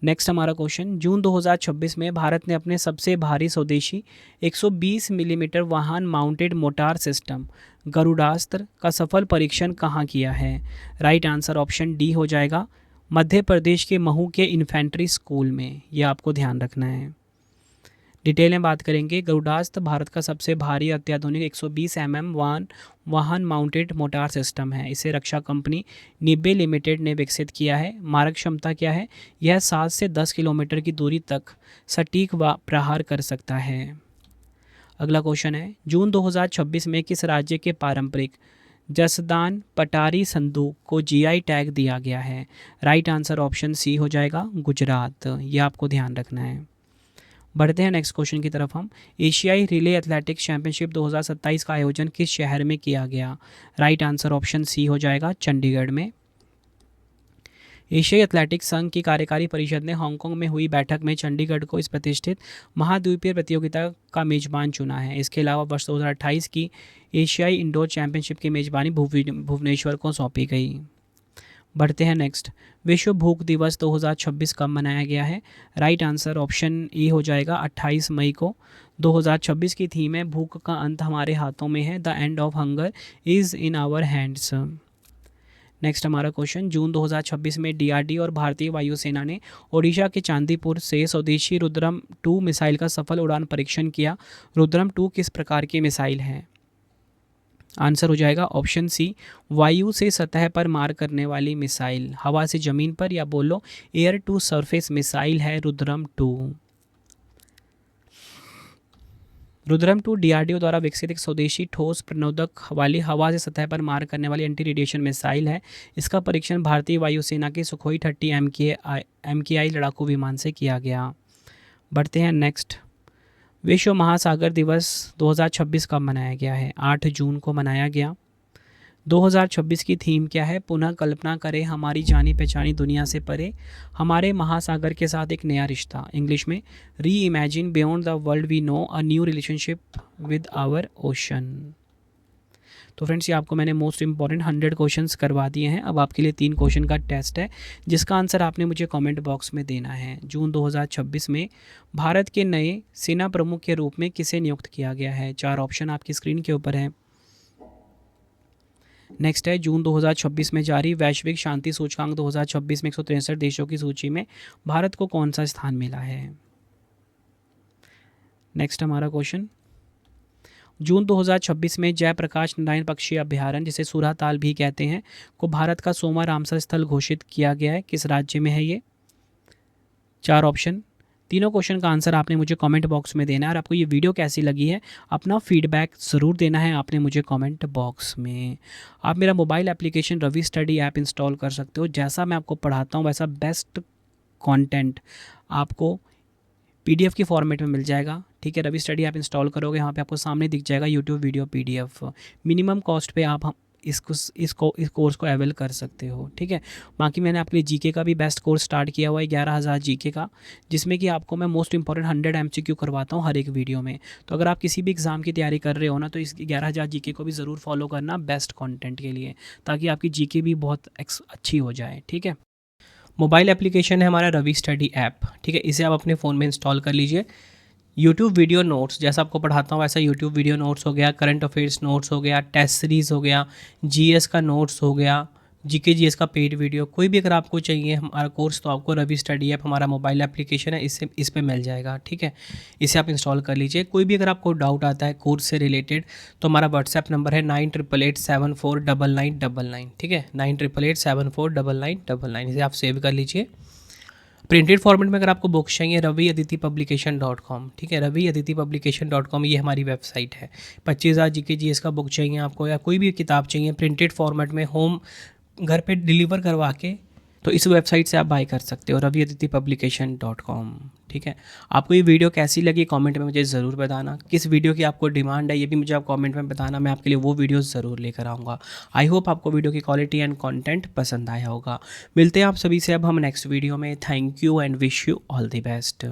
नेक्स्ट हमारा क्वेश्चन जून 2026 में भारत ने अपने सबसे भारी स्वदेशी 120 मिलीमीटर वाहन माउंटेड मोटार सिस्टम गरुडास्त्र का सफल परीक्षण कहाँ किया है? राइट आंसर ऑप्शन डी हो जाएगा, मध्य प्रदेश के महू के इन्फेंट्री स्कूल में। यह आपको ध्यान रखना है। डिटेल में बात करेंगे। गरुडास्त्र भारत का सबसे भारी अत्याधुनिक 120 mm वाहन माउंटेड मोटार सिस्टम है। इसे रक्षा कंपनी निब्बे लिमिटेड ने विकसित किया है। मारक क्षमता क्या है? यह 7 से 10 किलोमीटर की दूरी तक सटीक प्रहार कर सकता है। अगला क्वेश्चन है, जून 2026 में किस राज्य के पारंपरिक जसदान पटारी संदूक को जीआई टैग दिया गया है? राइट आंसर ऑप्शन सी हो जाएगा, गुजरात। ये आपको ध्यान रखना है। बढ़ते हैं नेक्स्ट क्वेश्चन की तरफ हम। एशियाई रिले एथलेटिक्स चैंपियनशिप 2027 का आयोजन किस शहर में किया गया? राइट आंसर ऑप्शन सी हो जाएगा, चंडीगढ़ में। एशियाई एथलेटिक्स संघ की कार्यकारी परिषद ने हांगकांग में हुई बैठक में चंडीगढ़ को इस प्रतिष्ठित महाद्वीपीय प्रतियोगिता का मेजबान चुना है। इसके अलावा वर्ष 2028 की एशियाई इंडोर चैंपियनशिप की मेजबानी भुवनेश्वर को सौंपी गई। बढ़ते हैं नेक्स्ट। विश्व भूख दिवस 2026 कब मनाया गया है? राइट आंसर ऑप्शन ए हो जाएगा, 28 मई को। 2026 की थीम है भूख का अंत हमारे हाथों में है, the end of hunger is in our hands. Next हमारा क्वेश्चन, जून 2026 में डीआरडीओ और भारतीय वायुसेना ने ओडिशा के चांदीपुर से स्वदेशी रुद्रम 2 मिसाइल का सफल उड़ान परीक्षण किया। रुद्रम 2 किस प्रकार की मिसाइल है? आंसर हो जाएगा ऑप्शन सी, वायु से सतह पर मार करने वाली मिसाइल, हवा से ज़मीन पर, या बोलो एयर टू सरफेस मिसाइल है रुद्रम 2। रुद्रम 2 डीआरडीओ द्वारा विकसित एक स्वदेशी ठोस प्रणोदक वाली हवा से सतह पर मार करने वाली एंटी रेडिएशन मिसाइल है। इसका परीक्षण भारतीय वायुसेना के सुखोई 30 MKI लड़ाकू विमान से किया गया। बढ़ते हैं नेक्स्ट। विश्व महासागर दिवस 2026 कब मनाया गया है? 8 जून को मनाया गया। 2026 की थीम क्या है? पुनः कल्पना करें हमारी जानी पहचानी दुनिया से परे, हमारे महासागर के साथ एक नया रिश्ता। इंग्लिश में reimagine beyond the world we know, a new relationship with our ocean. तो फ्रेंड्स, ये आपको मैंने मोस्ट इंपॉर्टेंट 100 क्वेश्चंस करवा दिए हैं। अब आपके लिए 3 क्वेश्चन का टेस्ट है, जिसका आंसर आपने मुझे कमेंट बॉक्स में देना है। जून 2026 में भारत के नए सेना प्रमुख के रूप में किसे नियुक्त किया गया है? 4 ऑप्शन आपकी स्क्रीन के ऊपर है। नेक्स्ट है, जून 2026 में जारी वैश्विक शांति सूचकांक 2026 में 163 देशों की सूची में भारत को कौन सा स्थान मिला है? नेक्स्ट हमारा क्वेश्चन, जून 2026 में जयप्रकाश नारायण पक्षी अभ्यारण्य, जिसे सूराताल भी कहते हैं, को भारत का 100वां रामसर स्थल घोषित किया गया है। किस राज्य में है ये? 4 ऑप्शन। तीनों क्वेश्चन का आंसर आपने मुझे कमेंट बॉक्स में देना है। और आपको ये वीडियो कैसी लगी है, अपना फीडबैक ज़रूर देना है आपने मुझे कमेंट बॉक्स में। आप मेरा mobile application Ravi study app install कर सकते हो। जैसा मैं आपको पढ़ाता हूँ वैसा बेस्ट कंटेंट आपको PDF की फॉर्मेट में मिल जाएगा। ठीक है, रवि स्टडी ऐप इंस्टॉल करोगे, यहाँ पे आपको सामने दिख जाएगा YouTube video PDF। Minimum cost पे आप इस कोर्स को अवेल कर सकते हो। ठीक है, बाकी मैंने आपके लिए जीके का भी बेस्ट कोर्स स्टार्ट किया हुआ है, 11,000 जीके का, जिसमें कि आपको मैं मोस्ट इंपॉर्टेंट 100 MCQ करवाता हूँ हर एक वीडियो में। तो अगर आप किसी भी एग्ज़ाम की तैयारी कर रहे हो ना, तो इस 11,000 जीके को भी ज़रूर फॉलो करना बेस्ट कॉन्टेंट के लिए, ताकि आपकी जीके भी बहुत अच्छी हो जाए। ठीक है, मोबाइल एप्लीकेशन है हमारा रवि स्टडी ऐप। ठीक है, इसे आप अपने फ़ोन में इंस्टॉल कर लीजिए। यूट्यूब वीडियो नोट्स, जैसा आपको पढ़ाता हूँ वैसा यूट्यूब वीडियो नोट्स हो गया, करंट अफेयर्स नोट्स हो गया, टेस्ट सीरीज़ हो गया, जीएस का नोट्स हो गया, जीके जीएस का पेड वीडियो, कोई भी अगर आपको चाहिए हमारा कोर्स, तो आपको रवि स्टडी ऐप हमारा मोबाइल एप्लीकेशन है, इससे इस पे मिल जाएगा। ठीक है, इसे आप इंस्टॉल कर लीजिए। कोई भी अगर आपको डाउट आता है कोर्स से रिलेटेड, तो हमारा व्हाट्सएप नंबर है 9888749999। ठीक है, 9888749999। इसे आप सेव कर लीजिए। प्रिंटेड फॉर्मेट में अगर आपको बुक्स चाहिए, raviaditipublication.com। ठीक है, raviaditipublication.com ये हमारी वेबसाइट है। 25,000 जीके जीएस का बुक चाहिए आपको, या कोई भी किताब चाहिए प्रिंटेड फॉर्मेट में होम घर पे डिलीवर करवा के, तो इस वेबसाइट से आप बाय कर सकते हो, raviaditipublication.com। ठीक है, आपको ये वीडियो कैसी लगी कमेंट में मुझे ज़रूर बताना। किस वीडियो की आपको डिमांड है ये भी मुझे आप कमेंट में बताना, मैं आपके लिए वो वीडियो ज़रूर लेकर आऊँगा। आई होप आपको वीडियो की क्वालिटी एंड कंटेंट पसंद आया होगा। मिलते हैं आप सभी से अब हम नेक्स्ट वीडियो में। Thank you and wish you all the best.